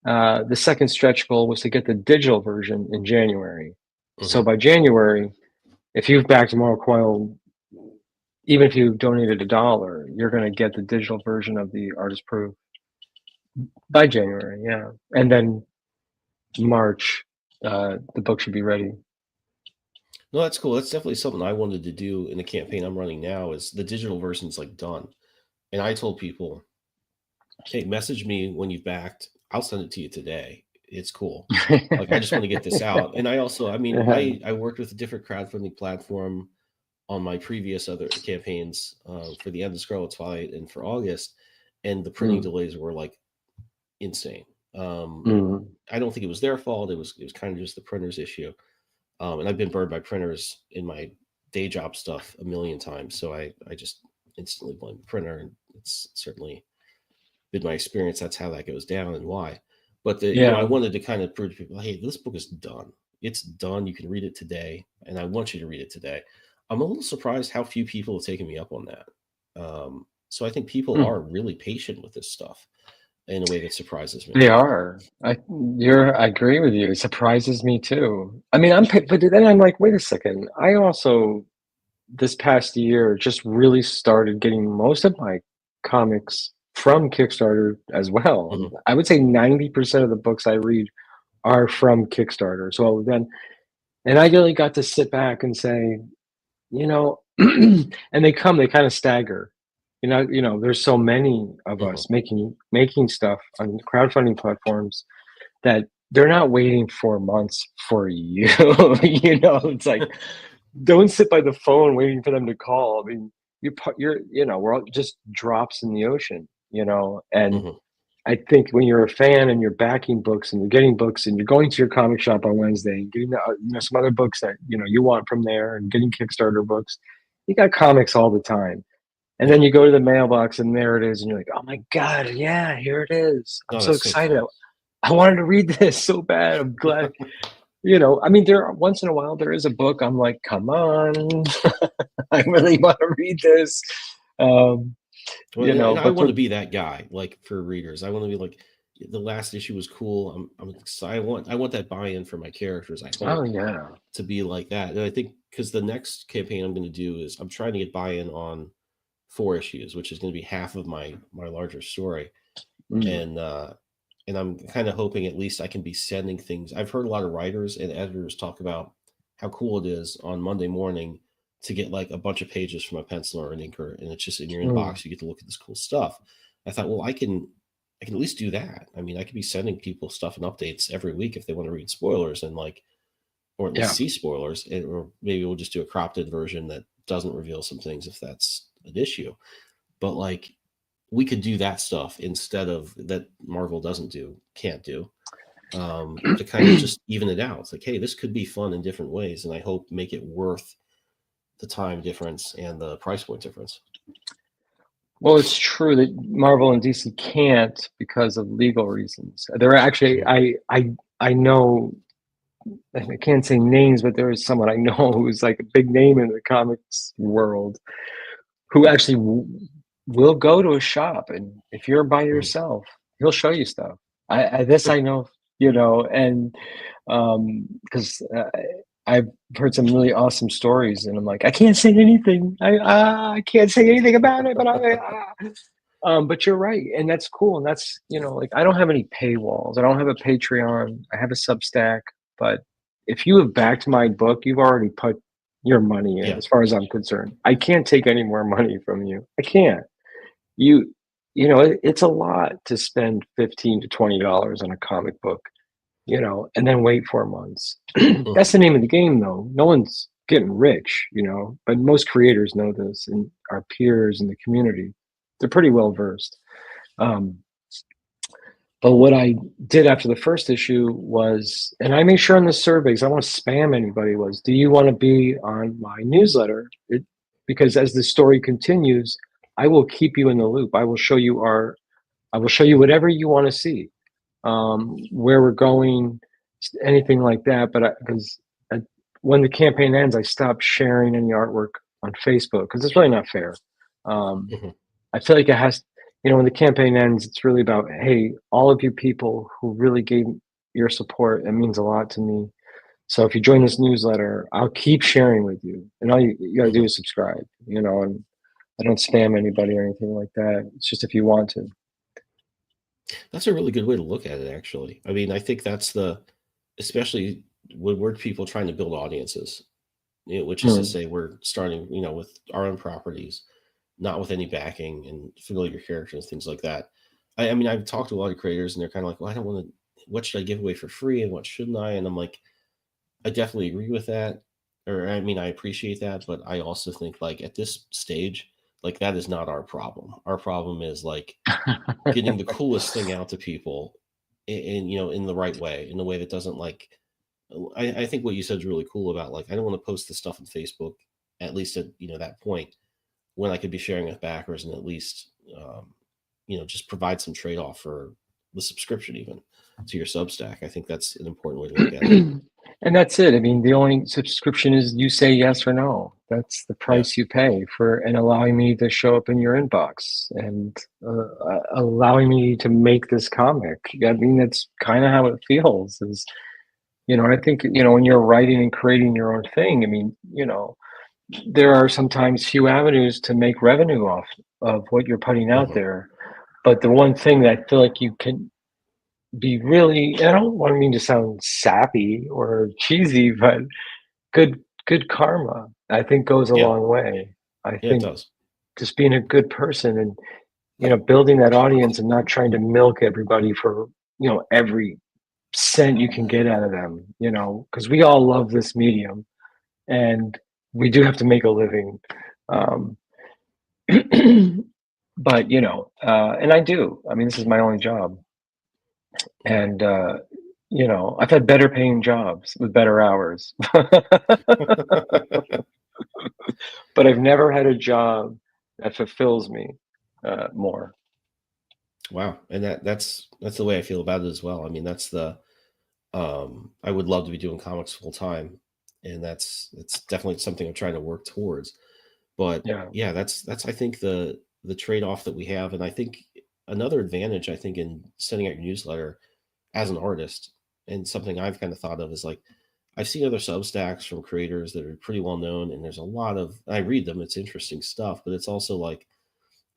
The second stretch goal was to get the digital version in January. So by January, if you've backed Moral Coil, even if you donated $1, you're going to get the digital version of the artist proof by January. Yeah. And then March, the book should be ready. No, that's cool. That's definitely something I wanted to do in the campaign I'm running now. Is the digital version's like done. And I told people, hey, message me when you've backed. I'll send it to you today. It's cool. Like, I just want to get this out. And I also, I mean, I worked with a different crowdfunding platform on my previous other campaigns for the End of Scarlet Twilight and for August. And the printing delays were like insane. I don't think it was their fault. It was kind of just the printer's issue. And I've been burned by printers in my day job stuff a million times. So I just instantly blame the printer. And it's certainly been my experience. That's how that goes down and why. But you know, I wanted to kind of prove to people, hey, this book is done. It's done. You can read it today. And I want you to read it today. I'm a little surprised how few people have taken me up on that. So I think people are really patient with this stuff in a way that surprises me. They are. I agree with you. It surprises me too. I mean, but then I'm like, wait a second. I also, this past year, just really started getting most of my comics from Kickstarter as well. I would say 90% of the books I read are from Kickstarter. So then, and I really got to sit back and say, you know, and they kind of stagger. You know, there's so many of us making stuff on crowdfunding platforms that they're not waiting 4 months for you. You know, it's like, don't sit by the phone waiting for them to call. I mean, you're, you know, we're all just drops in the ocean, you know, and I think when you're a fan and you're backing books and you're getting books and you're going to your comic shop on Wednesday and getting some other books that, you know, you want from there and getting Kickstarter books, you got comics all the time. And then you go to the mailbox and there it is, and you're like, oh my God, yeah, here it is. I'm No, so that's so excited. fun. I wanted to read this so bad. I'm glad. I mean, once in a while there is a book I'm like, come on, I really want to read this. Well, and I but want to be that guy, like for readers. I want to be like, the last issue was cool. I'm excited. I want that buy-in for my characters. I oh hope yeah, to be like that. And I think because the next campaign I'm going to do is I'm trying to get buy-in on 4 issues, which is going to be half of my larger story. And I'm kind of hoping at least I can be sending things. I've heard a lot of writers and editors talk about how cool it is on Monday morning to get like a bunch of pages from a penciler or an inker, and it's just in your inbox. You get to look at this cool stuff. I thought, well, I can at least do that. I mean, I could be sending people stuff and updates every week if they want to read spoilers and like, or at least see spoilers, or maybe we'll just do a cropped in version that doesn't reveal some things if that's an issue. But like, we could do that stuff instead of that Marvel can't do, to kind of just even it out. It's like, hey, this could be fun in different ways, and I hope make it worth the time difference and the price point difference. Well, it's true that Marvel and DC can't because of legal reasons. There are actually, I know, I can't say names, but there is someone I know who's like a big name in the comics world who actually will go to a shop, and if you're by yourself, he'll show you stuff. This I know, and because I've heard some really awesome stories, and I'm like, I can't say anything. I can't say anything about it, but but you're right, and that's cool, and that's like I don't have any paywalls. I don't have a Patreon. I have a Substack, but if you have backed my book, you've already put your money in, as far as I'm concerned. I can't take any more money from you. I can't. It's a lot to spend $15 to $20 on a comic book, and then wait 4 months. That's the name of the game, though. No one's getting rich, but most creators know this, and our peers in the community, they're pretty well versed. But what I did after the first issue was, and I made sure on the surveys, I want to spam anybody, was, do you want to be on my newsletter? Because as the story continues, I will keep you in the loop. I will show you whatever you want to see, where we're going, anything like that. But because when the campaign ends, I stop sharing any artwork on Facebook because it's really not fair. I feel like it has, when the campaign ends, it's really about, hey, all of you people who really gave your support, it means a lot to me. So if you join this newsletter, I'll keep sharing with you, and all you gotta do is subscribe, and I don't spam anybody or anything like that. It's just if you want to. That's a really good way to look at it, actually. I mean, I think that's especially when we're people trying to build audiences, which is to say we're starting, with our own properties, not with any backing and familiar characters, things like that. I mean, I've talked to a lot of creators and they're kind of like, well, I don't want to, what should I give away for free and what shouldn't I? And I'm like, I definitely agree with that. Or, I mean, I appreciate that, but I also think like at this stage, like that is not our problem. Our problem is like getting the coolest thing out to people in the right way, in a way that doesn't like, I think what you said is really cool about like, I don't want to post this stuff on Facebook, at least at, that point, when I could be sharing with backers and at least, just provide some trade-off for the subscription even to your Substack. I think that's an important way to look at it. And that's it. I mean, the only subscription is you say yes or no. That's the price you pay for and allowing me to show up in your inbox and allowing me to make this comic. I mean, that's kind of how it feels. Is I think when you're writing and creating your own thing, I mean, there are sometimes few avenues to make revenue off of what you're putting out there. But the one thing that I feel like you can be really, and I don't want to mean to sound sappy or cheesy, but good karma, I think, goes a long way. I think it does. Just being a good person and, building that audience and not trying to milk everybody for, every cent you can get out of them, because we all love this medium and we do have to make a living. But, and I do. I mean, this is my only job. And, I've had better paying jobs with better hours. but I've never had a job that fulfills me more. Wow, and that's the way I feel about it as well. I mean, that's the I would love to be doing comics full time, and that's definitely something I'm trying to work towards. But Yeah. yeah, that's I think the trade off that we have, and I think another advantage I think in sending out your newsletter as an artist, and something I've kind of thought of is like I've seen other Substacks from creators that are pretty well known, and there's a lot of I read them. It's interesting stuff, but it's also like,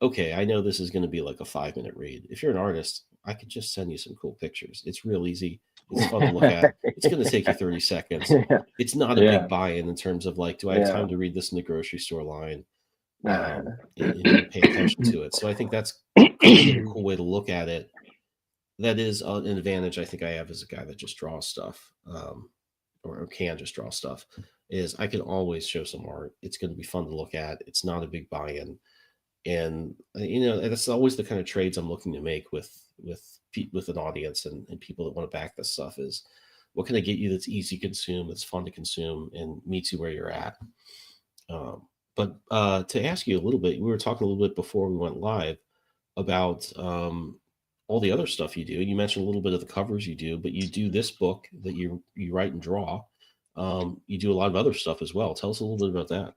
okay, I know this is going to be like a 5-minute read. If you're an artist, I could just send you some cool pictures. It's real easy. It's fun to look at. It's going to take you 30 seconds. Yeah. It's not a Yeah. big buy-in in terms of like, do I have Yeah. time to read this in the grocery store line Nah. and pay attention to it? So I think that's kind of a cool way to look at it. That is an advantage I think I have as a guy that just draws stuff, or can just draw stuff, is I can always show some art. It's going to be fun to look at. It's not a big buy-in. And that's always the kind of trades I'm looking to make with an audience and people that want to back this stuff is what can I get you that's easy to consume, that's fun to consume, and meets you where you're at. But to ask you a little bit, we were talking a little bit before we went live about all the other stuff you do. You mentioned a little bit of the covers you do, but you do this book that you write and draw. You do a lot of other stuff as well. Tell us a little bit about that.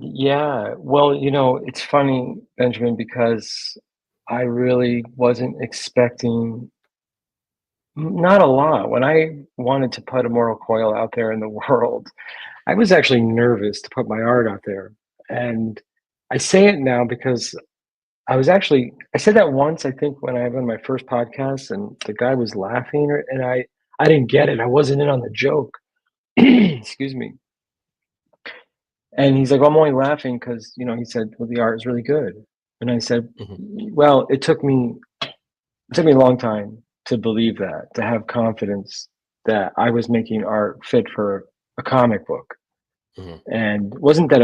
Yeah, well, it's funny, Benjamin, because I really wasn't expecting not a lot. When I wanted to put Immortal Coil out there in the world, I was actually nervous to put my art out there. And I say it now because I said that once, I think, when I was on my first podcast, and the guy was laughing, and I didn't get it. I wasn't in on the joke. Excuse me. And he's like, well, I'm only laughing because, he said, well, the art is really good. And I said, well, it took me a long time to believe that, to have confidence that I was making art fit for a comic book. And it wasn't that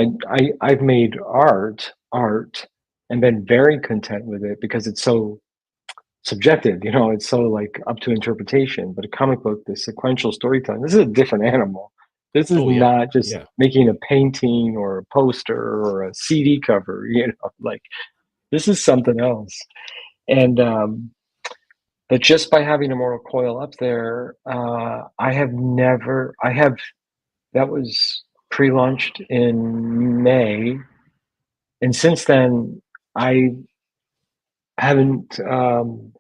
I've made art and been very content with it because it's so subjective, it's so like up to interpretation. But a comic book, the sequential storytelling, this is a different animal. This is not just making a painting or a poster or a CD cover, like this is something else. And but just by having Immortal Coil up there, that was pre-launched in May. And since then, I haven't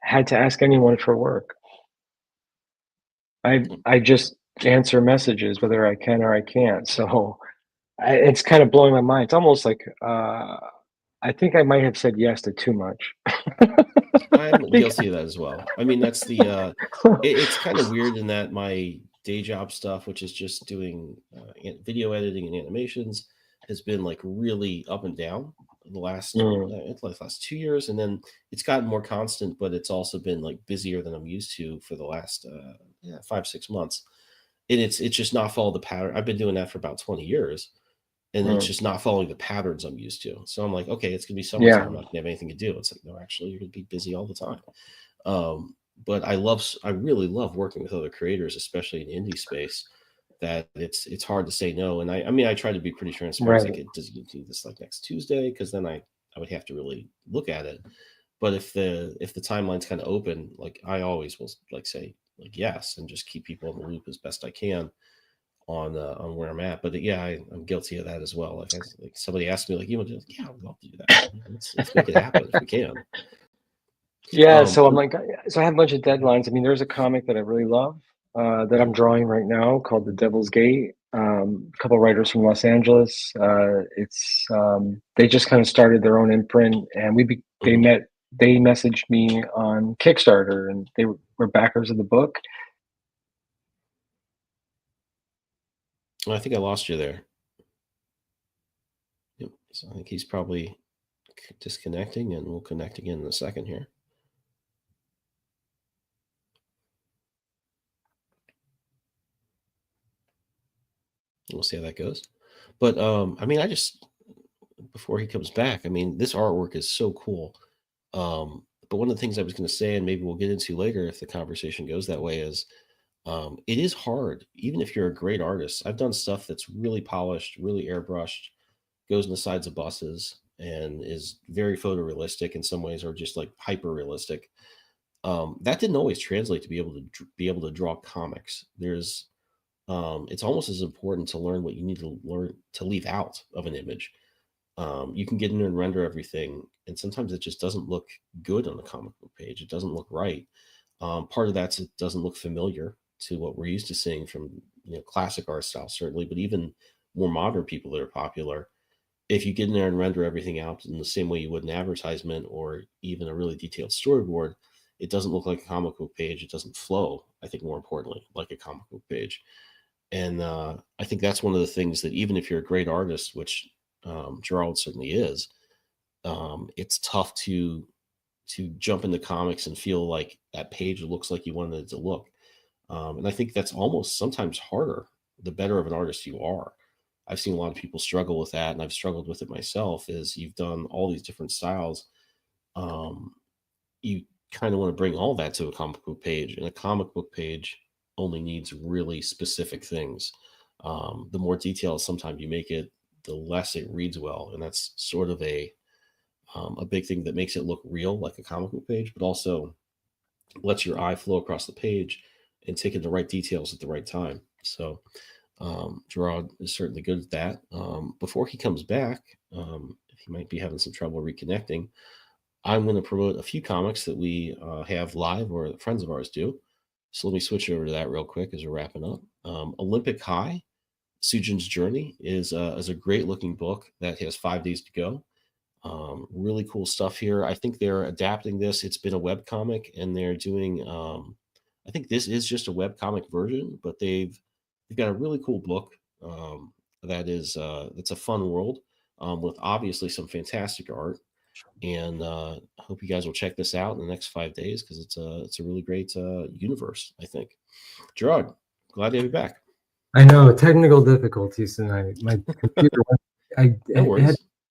had to ask anyone for work. I just answer messages whether I can or I can't. So it's kind of blowing my mind. It's almost like I think I might have said yes to too much. I'm guilty of that as well. I mean, that's the it's kind of weird in that my day job stuff, which is just doing video editing and animations, has been like really up and down the last 2 years, and then it's gotten more constant, but it's also been like busier than I'm used to for the last 5-6 months. And it's just not follow the pattern. I've been doing that for about 20 years, and it's just not following the patterns I'm used to. So I'm like, okay, it's gonna be summertime. I'm not gonna have anything to do. It's like, no, actually, you're gonna be busy all the time. But I really love working with other creators, especially in indie space. That it's hard to say no. And I mean, I try to be pretty transparent. Right. Like, does you do this like next Tuesday? Because then I would have to really look at it. But if the timeline's kind of open, like I always will like say like yes, and just keep people in the loop as best I can on where I'm at. But yeah, I'm guilty of that as well. Like somebody asked me like, you want to? Yeah, I'd love to do that. Let's make it happen if we can. Yeah, so I'm like, so I have a bunch of deadlines. I mean, there's a comic that I really love that I'm drawing right now called The Devil's Gate. A couple writers from Los Angeles. It's they just kind of started their own imprint, and they messaged me on Kickstarter, and they were backers of the book. I think I lost you there. Yep. So I think he's probably disconnecting, and we'll connect again in a second here. We'll see how that goes. But I mean, before he comes back, I mean, this artwork is so cool. But one of the things I was going to say, and maybe we'll get into later if the conversation goes that way, is It is hard, even if you're a great artist. I've done stuff that's really polished, really airbrushed, goes in the sides of buses, and is very photorealistic in some ways, or just like hyper realistic. That didn't always translate to be able to draw comics. It's almost as important to learn what you need to learn to leave out of an image. You can get in there and render everything, and sometimes it just doesn't look good on the comic book page. It doesn't look right. Part of that's it doesn't look familiar to what we're used to seeing from classic art style, certainly, but even more modern people that are popular. If you get in there and render everything out in the same way you would an advertisement or even a really detailed storyboard, it doesn't look like a comic book page. It doesn't flow, I think, more importantly, like a comic book page. And I think that's one of the things that even if you're a great artist, which Gerald certainly is, it's tough to jump into comics and feel like that page looks like you wanted it to look. And I think that's almost sometimes harder the better of an artist you are. I've seen a lot of people struggle with that, and I've struggled with it myself. Is you've done all these different styles, you kind of want to bring all that to a comic book page, and a comic book page only needs really specific things. The more detailed sometimes you make it, the less it reads well, and that's sort of a big thing that makes it look real, like a comic book page, but also lets your eye flow across the page and take in the right details at the right time. So Gerard is certainly good at that. Before he comes back, he might be having some trouble reconnecting. I'm going to promote a few comics that we have live or that friends of ours do. So let me switch over to that real quick as we're wrapping up. Olympic High, Sujin's Journey is a great looking book that has 5 days to go. Really cool stuff here. I think they're adapting this. It's been a web comic, and they're doing. I think this is just a web comic version, but they've got a really cool book that's a fun world with obviously some fantastic art. And I hope you guys will check this out in the next 5 days because it's a really great universe, I think. Gerard, glad to have you back. I know technical difficulties tonight. My computer,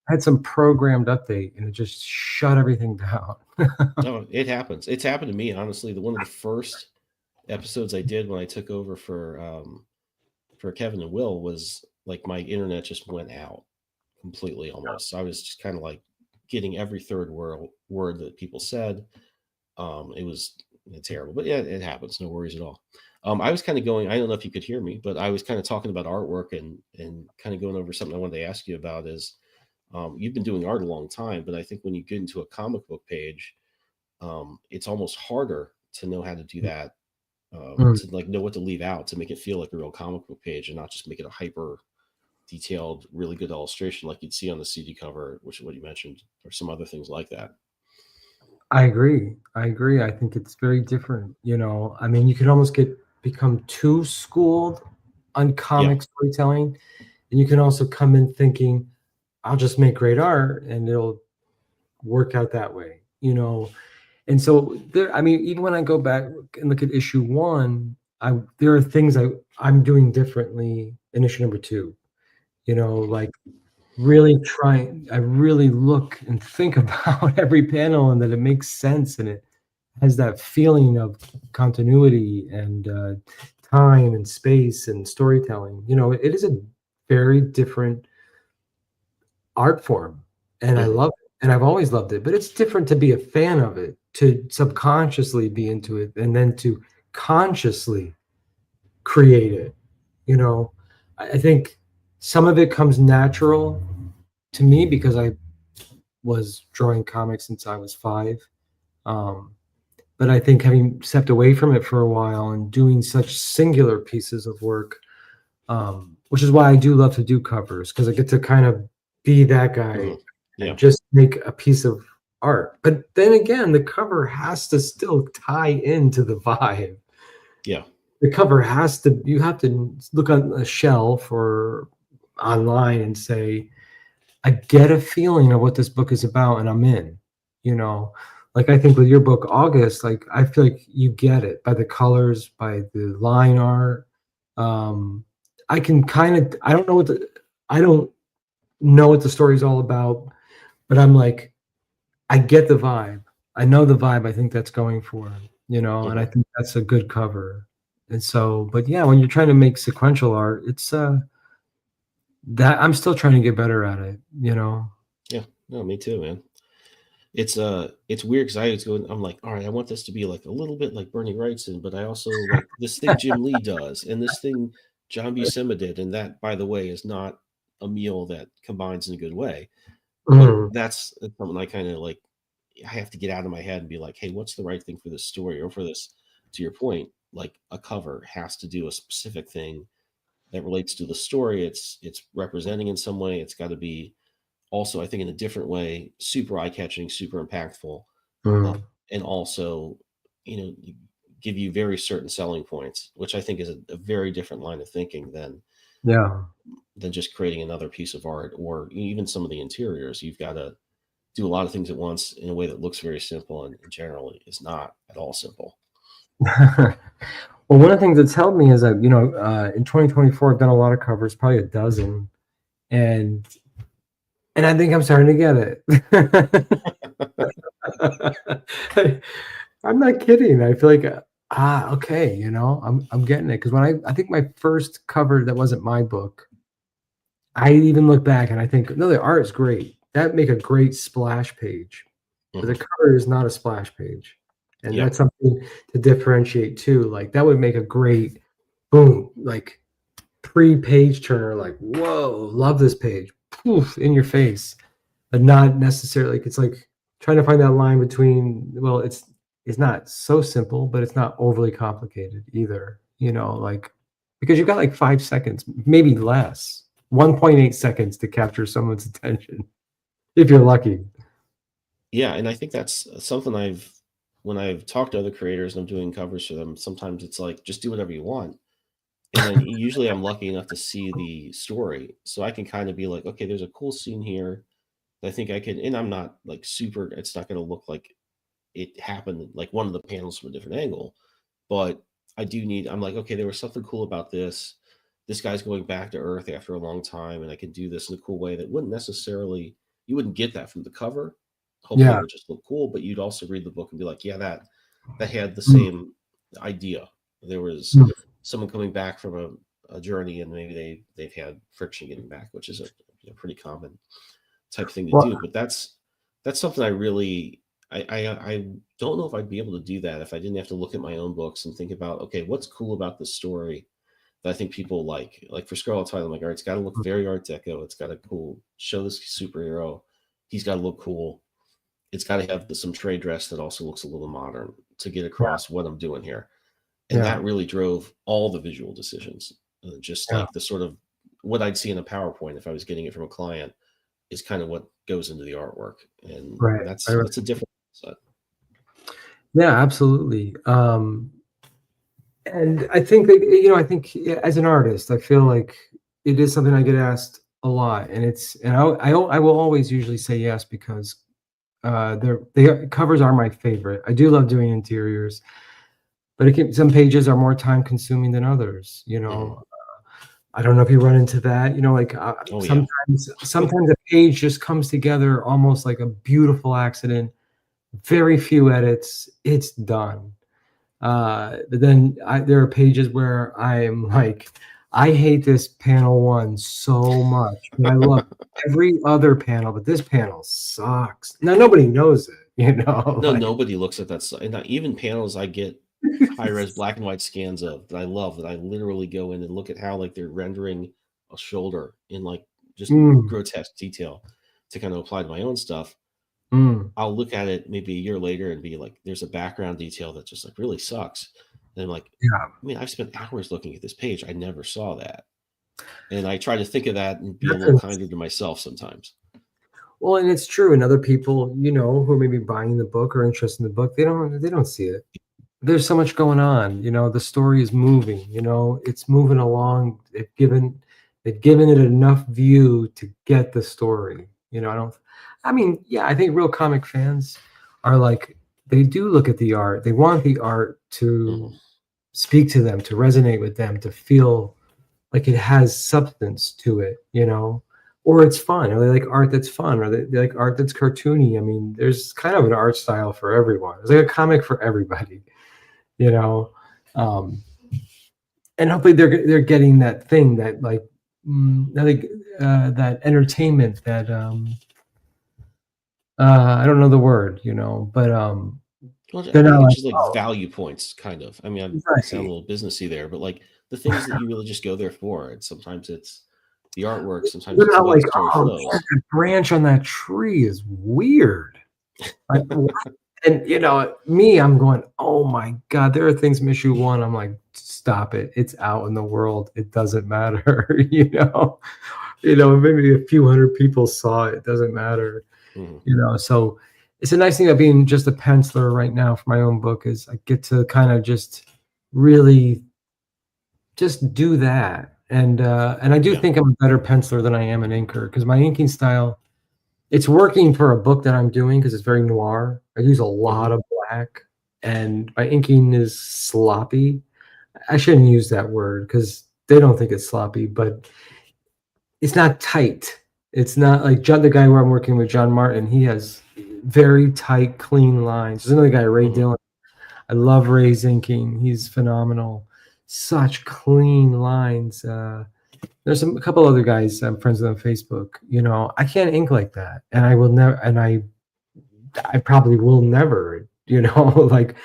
had some programmed update and it just shut everything down. No, it happens. It's happened to me, honestly. One of the first episodes I did when I took over for Kevin and Will was like my internet just went out completely almost. So I was just kind of like getting every third word that people said. It was terrible, but yeah, it happens. No worries at all. I was kind of going, I don't know if you could hear me, but I was kind of talking about artwork and kind of going over something I wanted to ask you about is you've been doing art a long time, but I think when you get into a comic book page, it's almost harder to know how to do that, to like know what to leave out to make it feel like a real comic book page and not just make it a hyper detailed, really good illustration like you'd see on the CD cover, which is what you mentioned, or some other things like that. I agree. I think it's very different. I mean, you could almost become too schooled on comic storytelling, and you can also come in thinking, I'll just make great art and it'll work out that way, And so there, I mean, even when I go back and look at issue 1, there are things I'm doing differently in issue number 2, like really trying, I really look and think about every panel and that it makes sense and it has that feeling of continuity and time and space and storytelling. It is a very different art form, and I love it, and I've always loved it, but it's different to be a fan of it, to subconsciously be into it, and then to consciously create it. I think some of it comes natural to me because I was drawing comics since I was 5. But I think having stepped away from it for a while and doing such singular pieces of work, which is why I do love to do covers, because I get to kind of be that guy and just make a piece of art. But then again, the cover has to still tie into the vibe. Yeah. The cover you have to look on a shelf or online and say, I get a feeling of what this book is about and I'm in, like I think with your book, August, like I feel like you get it by the colors, by the line art. I can I don't know what the story's all about, but I'm like, I get the vibe. I know the vibe I think that's going for, and I think that's a good cover. And so, but yeah, when you're trying to make sequential art, it's that I'm still trying to get better at it, you know. Yeah, no, me too, man. It's weird because I was going. I'm like, all right, I want this to be like a little bit like Bernie Wrightson, but I also like this thing Jim Lee does, and this thing John Buscema did, and that, by the way, is not a meal that combines in a good way. But Mhm. that's something I kind of like. I have to get out of my head and be like, hey, what's the right thing for this story or for this? To your point, like a cover has to do a specific thing that relates to the story. It's representing in some way. It's got to be also, I think, in a different way, super eye-catching, super impactful, uh, Mhm. and also, give you very certain selling points, which I think is a very different line of thinking Yeah. than just creating another piece of art or even some of the interiors. You've got to do a lot of things at once in a way that looks very simple and generally is not at all simple. Well, one of the things that's helped me is that, in 2024, I've done a lot of covers, probably a dozen, and I think I'm starting to get it. I'm not kidding. I feel like, okay, I'm getting it. Because when I think my first cover that wasn't my book, I even look back and I think, no, the art is great. That'd make a great splash page. But the cover is not a splash page. And Yeah. that's something to differentiate too. Like that would make a great boom, like pre-page turner, like, whoa, love this page. Poof, in your face. But not necessarily, it's like trying to find that line between, well, it's not so simple, but it's not overly complicated either. Like, because you've got like 5 seconds, maybe less, 1.8 seconds to capture someone's attention, if you're lucky. Yeah, and I think that's something when I've talked to other creators and I'm doing covers for them, sometimes it's like, just do whatever you want. And then usually I'm lucky enough to see the story. So I can kind of be like, okay, there's a cool scene here that I think I can, and I'm not like super, it's not going to look like it happened, like one of the panels from a different angle. But I'm like, okay, there was something cool about this. This guy's going back to Earth after a long time, and I can do this in a cool way that you wouldn't get that from the cover. Hopefully Yeah. it would just look cool, but you'd also read the book and be like, yeah, that had the same idea. There was someone coming back from a journey, and maybe they've had friction getting back, which is a pretty common type thing to do. But that's something I really, I don't know if I'd be able to do that if I didn't have to look at my own books and think about, okay, what's cool about this story that I think people like for Scarlet Twilight. I'm like, all right, it's got to look very Art Deco. It's got to show this superhero. He's got to look cool. It's got to have some trade dress that also looks a little modern to get across what I'm doing here. And that really drove all the visual decisions. Like the sort of what I'd see in a PowerPoint if I was getting it from a client is kind of what goes into the artwork. And that's a different set. Yeah, absolutely. And I think that, I think as an artist, I feel like it is something I get asked a lot, and I will always usually say yes, because the covers are my favorite. I do love doing interiors, but some pages are more time consuming than others. I don't know if you run into that. Like sometimes a page just comes together almost like a beautiful accident. Very few edits, it's done. But then there are pages where I'm like, I hate this panel 1 so much, but I love every other panel, but this panel sucks. Now nobody knows it, No, nobody looks at that. And even panels I get high-res black and white scans of that I love, that I literally go in and look at how like they're rendering a shoulder in like just grotesque detail to kind of apply to my own stuff. I'll look at it maybe a year later and be like, there's a background detail that just like really sucks. And I'm like, I've spent hours looking at this page. I never saw that. And I try to think of that and be a little kinder to myself sometimes. Well, and it's true. And other people, who are maybe buying the book or interested in the book, they don't see it. There's so much going on. The story is moving. It's moving along. They've given it enough view to get the story. I think real comic fans are like, they do look at the art. They want the art to speak to them, to resonate with them, to feel like it has substance to it, or it's fun, or they like art that's fun, or they like art that's cartoony. I mean, there's kind of an art style for everyone. There's like a comic for everybody, and hopefully they're getting that thing that like that entertainment that I don't know the word, but Well, I they're think not it's like, just like oh, value points, kind of. I mean, I sound a right. little businessy there, but like the things that you really just go there for. And sometimes it's the artwork, sometimes They're it's the not way the like, story oh, man, flows. that branch on that tree is weird. Like, and me, I'm going, oh my God, there are things in issue 1. I'm like, stop it. It's out in the world. It doesn't matter. Maybe a few hundred people saw it. It doesn't matter. So it's a nice thing about being just a penciler right now for my own book is I get to kind of just really just do that. And I do think I'm a better penciler than I am an inker because my inking style, it's working for a book that I'm doing because it's very noir. I use a lot of black and my inking is sloppy. I shouldn't use that word because they don't think it's sloppy, but it's not tight. It's not like the guy where I'm working with, John Martin. He has very tight, clean lines. There's another guy, Ray Dillon. I love Ray's inking. He's phenomenal. Such clean lines. There's a couple other guys I'm friends with on Facebook. I can't ink like that, and I will never. And I probably will never. Like,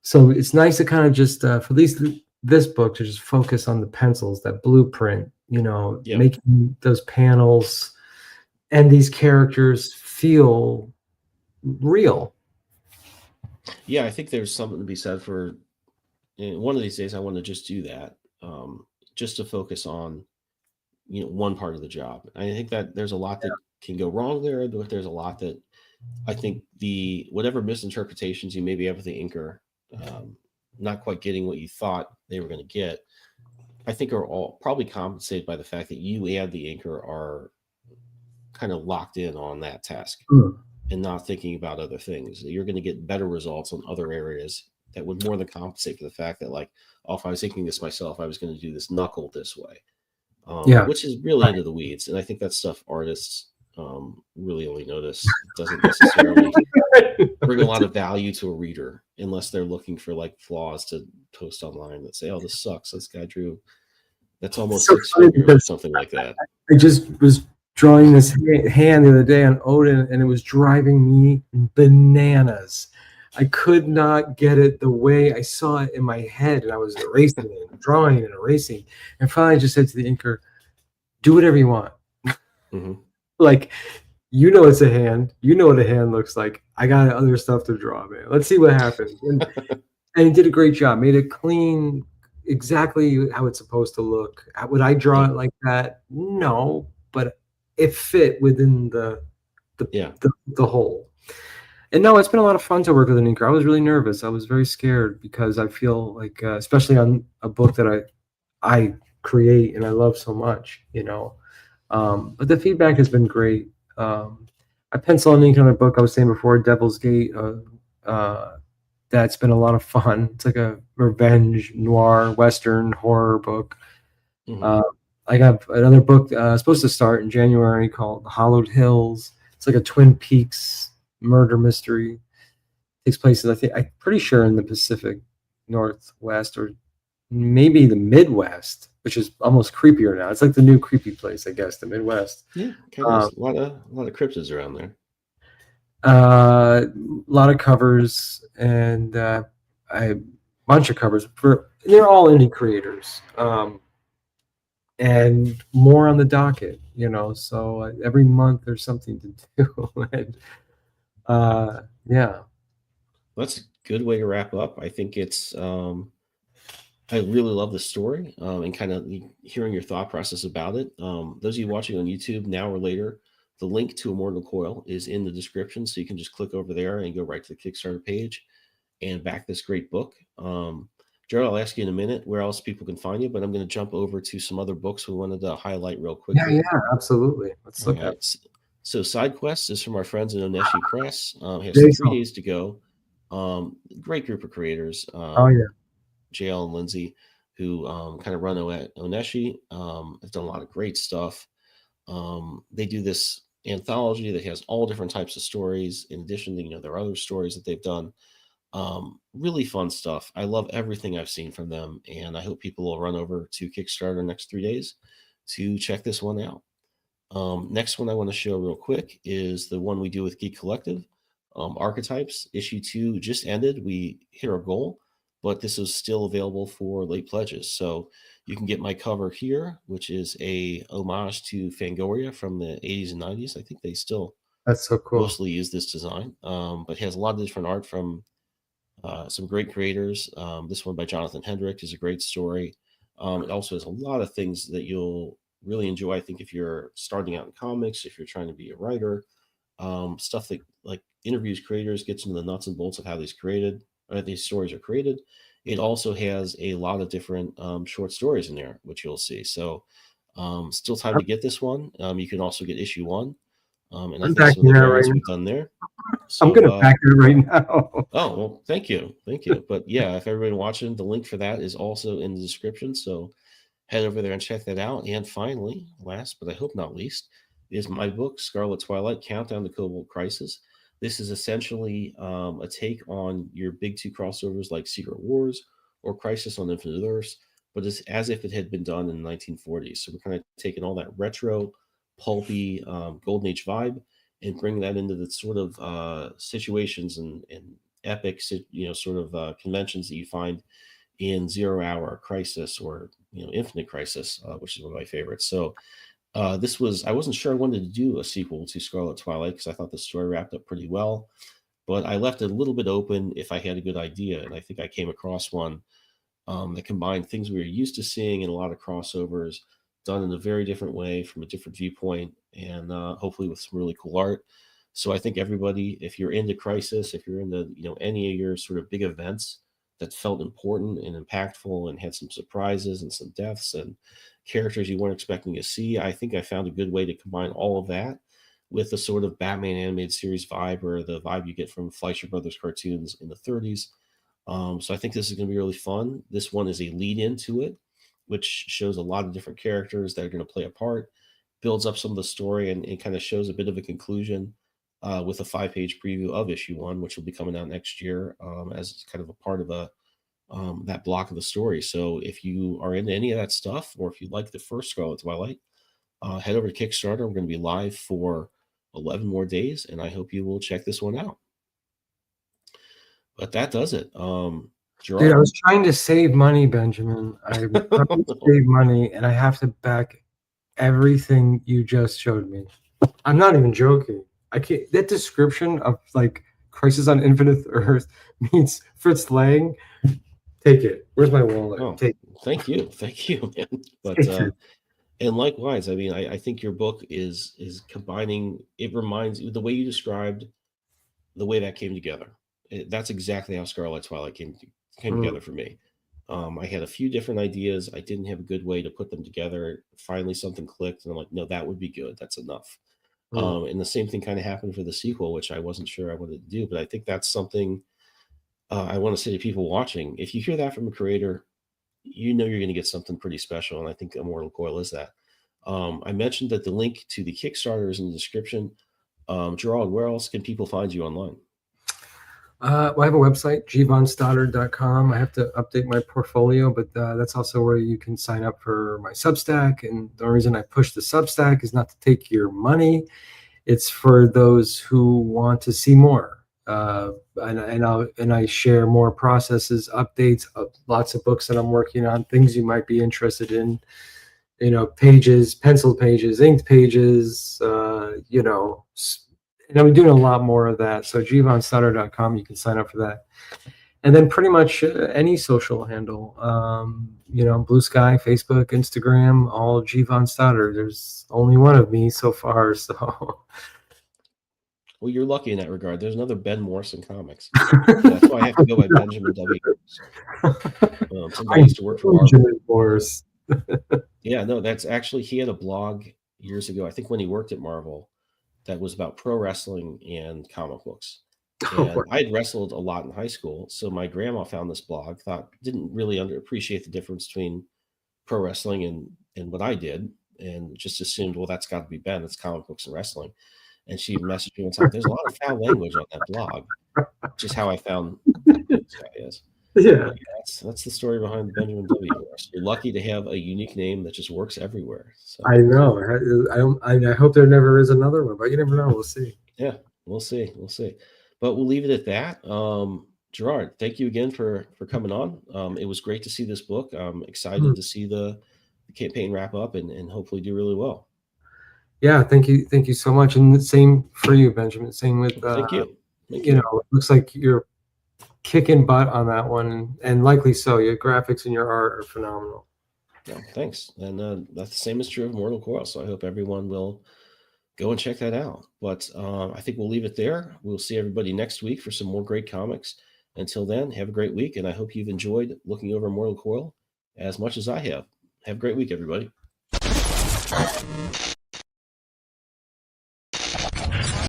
so it's nice to kind of just for at least this book to just focus on the pencils, that blueprint. Making those panels and these characters feel real. Yeah, I think there's something to be said for one of these days. I want to just do that, just to focus on one part of the job. I think that there's a lot that can go wrong there. There's a lot that I think whatever misinterpretations you maybe have with the inker, not quite getting what you thought they were going to get, I think are all probably compensated by the fact that you and the inker are kind of locked in on that task and not thinking about other things. You're going to get better results on other areas that would more than compensate for the fact that, like, if I was thinking this myself, I was going to do this knuckle this way, which is really into the weeds. And I think that stuff artists really only notice. It doesn't necessarily bring a lot of value to a reader unless they're looking for like flaws to post online that say, oh, this sucks. This guy drew, that's almost 6 figures or something like that. I just was drawing this hand the other day on Odin and it was driving me bananas. I could not get it the way I saw it in my head, and I was erasing it, and drawing and erasing. And finally I just said to the inker, do whatever you want. Like, it's a hand. You know what a hand looks like. I got other stuff to draw, man. Let's see what happens. And he did a great job. Made it clean, exactly how it's supposed to look. Would I draw it like that? No, but it fit within the whole. And no, it's been a lot of fun to work with an inker. I was really nervous. I was very scared because I feel like, especially on a book that I create and I love so much, but the feedback has been great. I pencil and ink on a book I was saying before, Devil's Gate. That's been a lot of fun. It's like a revenge noir western horror book. I got another book supposed to start in January called The Hollowed Hills. It's like a Twin Peaks murder mystery. It takes place, I'm pretty sure in the Pacific Northwest or maybe the Midwest, which is almost creepier now. It's like the new creepy place, I guess, the Midwest. Yeah, kind of a lot of cryptids around there. A lot of covers and a bunch of covers. They're all indie creators, and more on the docket. So every month there's something to do. And that's a good way to wrap up. I think it's. I really love the story and kind of hearing your thought process about it. Those of you watching on YouTube now or later, the link to Immortal Coil is in the description. So you can just click over there and go right to the Kickstarter page and back this great book. Gerald, I'll ask you in a minute where else people can find you, but I'm going to jump over to some other books we wanted to highlight real quickly. Yeah, absolutely. Let's look at it. So Side Quest is from our friends at Oneshi Press. Has 3 days to go. Great group of creators. JL and Lindsay, who kind of run Oneshi, have done a lot of great stuff. They do this anthology that has all different types of stories. In addition to, there are other stories that they've done. Really fun stuff. I love everything I've seen from them, and I hope people will run over to Kickstarter next 3 days to check this one out. Next one I want to show real quick is the one we do with Geek Collective. Archetypes issue 2 just ended. We hit our goal, but this is still available for late pledges. So you can get my cover here, which is a homage to Fangoria from the 80s and 90s. I think they still That's so cool. mostly use this design, but has a lot of different art from some great creators. This one by Jonathan Hendrick is a great story. It also has a lot of things that you'll really enjoy. I think if you're starting out in comics, if you're trying to be a writer, stuff that like interviews creators, gets into the nuts and bolts of how these stories are created. It also has a lot of different short stories in there, which you'll see. So still time to get this one. You can also get issue 1. And I I'm think some of the backing that variants right we've done there. So, I'm gonna back it right now. Oh, well, thank you. But yeah, if everybody watching, the link for that is also in the description. So head over there and check that out. And finally, last but I hope not least, is my book, Scarlet Twilight, Countdown to Cobalt Crisis. This is essentially a take on your big 2 crossovers like Secret Wars or Crisis on Infinite Earths, but it's as if it had been done in the 1940s. So we're kind of taking all that retro, pulpy, Golden Age vibe and bring that into the sort of situations and epic, sort of conventions that you find in 0 Hour Crisis or Infinite Crisis, which is one of my favorites. So I wasn't sure I wanted to do a sequel to Scarlet Twilight because I thought the story wrapped up pretty well, but I left it a little bit open if I had a good idea, and I think I came across one that combined things we were used to seeing in a lot of crossovers, done in a very different way from a different viewpoint, and hopefully with some really cool art. So I think everybody, if you're into Crisis, if you're into any of your sort of big events that felt important and impactful and had some surprises and some deaths and characters you weren't expecting to see, I think I found a good way to combine all of that with the sort of Batman animated series vibe or the vibe you get from Fleischer Brothers cartoons in the 30s. So I think this is going to be really fun. This one is a lead into it, which shows a lot of different characters that are going to play a part, builds up some of the story, and kind of shows a bit of a conclusion with a 5-page preview of issue 1, which will be coming out next year as kind of a part of that block of the story. So if you are into any of that stuff, or if you like the first Scarlet Twilight, head over to Kickstarter. We're going to be live for 11 more days, and I hope you will check this one out. But that does it. Gerald? Dude, I was trying to save money, Benjamin. I was trying to save money, and I have to back everything you just showed me. I'm not even joking. I can't. That description of like Crisis on Infinite Earth meets Fritz Lang. Take it. Where's my wallet? Oh, Take it. thank you, man. But and likewise, I mean, I think your book is combining. It reminds you the way you described the way that came together. That's exactly how Scarlet Twilight came together for me. I had a few different ideas. I didn't have a good way to put them together. Finally, something clicked, and I'm like, no, that would be good. That's enough. And the same thing kind of happened for the sequel, which I wasn't sure I wanted to do. But I think that's something I want to say to people watching. If you hear that from a creator, you're going to get something pretty special. And I think Immortal Coil is that. I mentioned that the link to the Kickstarter is in the description. Gerald, where else can people find you online? Well, I have a website, gvonstoddard.com. I have to update my portfolio, but that's also where you can sign up for my Substack. And the reason I push the Substack is not to take your money. It's for those who want to see more. And I share more processes, updates of lots of books that I'm working on, things you might be interested in, pages, pencil pages, inked pages, and I'm doing a lot more of that. So gvonstoddard.com, you can sign up for that. And then pretty much any social handle, Blue Sky, Facebook, Instagram, all Gvon Stoddard. There's only one of me so far. So, well, you're lucky in that regard. There's another Ben Morrison comics. That's why I have to go by Benjamin W. Somebody used to work for Marvel. Morris. Yeah, no, that's actually, he had a blog years ago, I think when he worked at Marvel, that was about pro wrestling and comic books. And I'd wrestled a lot in high school. So my grandma found this blog, didn't really appreciate the difference between pro wrestling and what I did, and just assumed, well, that's got to be Ben. It's comic books and wrestling. And she messaged me one time, there's a lot of foul language on that blog, which is how I found this guy is. Yeah, But that's the story behind the Benjamin W. Horse. You're lucky to have a unique name that just works everywhere. So I know. I hope there never is another one, but you never know. We'll see. yeah, we'll see. We'll see. But we'll leave it at that. Gerard, thank you again for coming on. It was great to see this book. I'm excited to see the campaign wrap up and hopefully do really well. Yeah, thank you so much, and the same for you, Benjamin. Same with Thank you. You know, it looks like you're kicking butt on that one, and likely so. Your graphics and your art are phenomenal. Yeah, thanks. And that's the same is true of Mortal Coil. So I hope everyone will go and check that out. But I think we'll leave it there. We'll see everybody next week for some more great comics. Until then, have a great week, and I hope you've enjoyed looking over Mortal Coil as much as I have. Have a great week, everybody.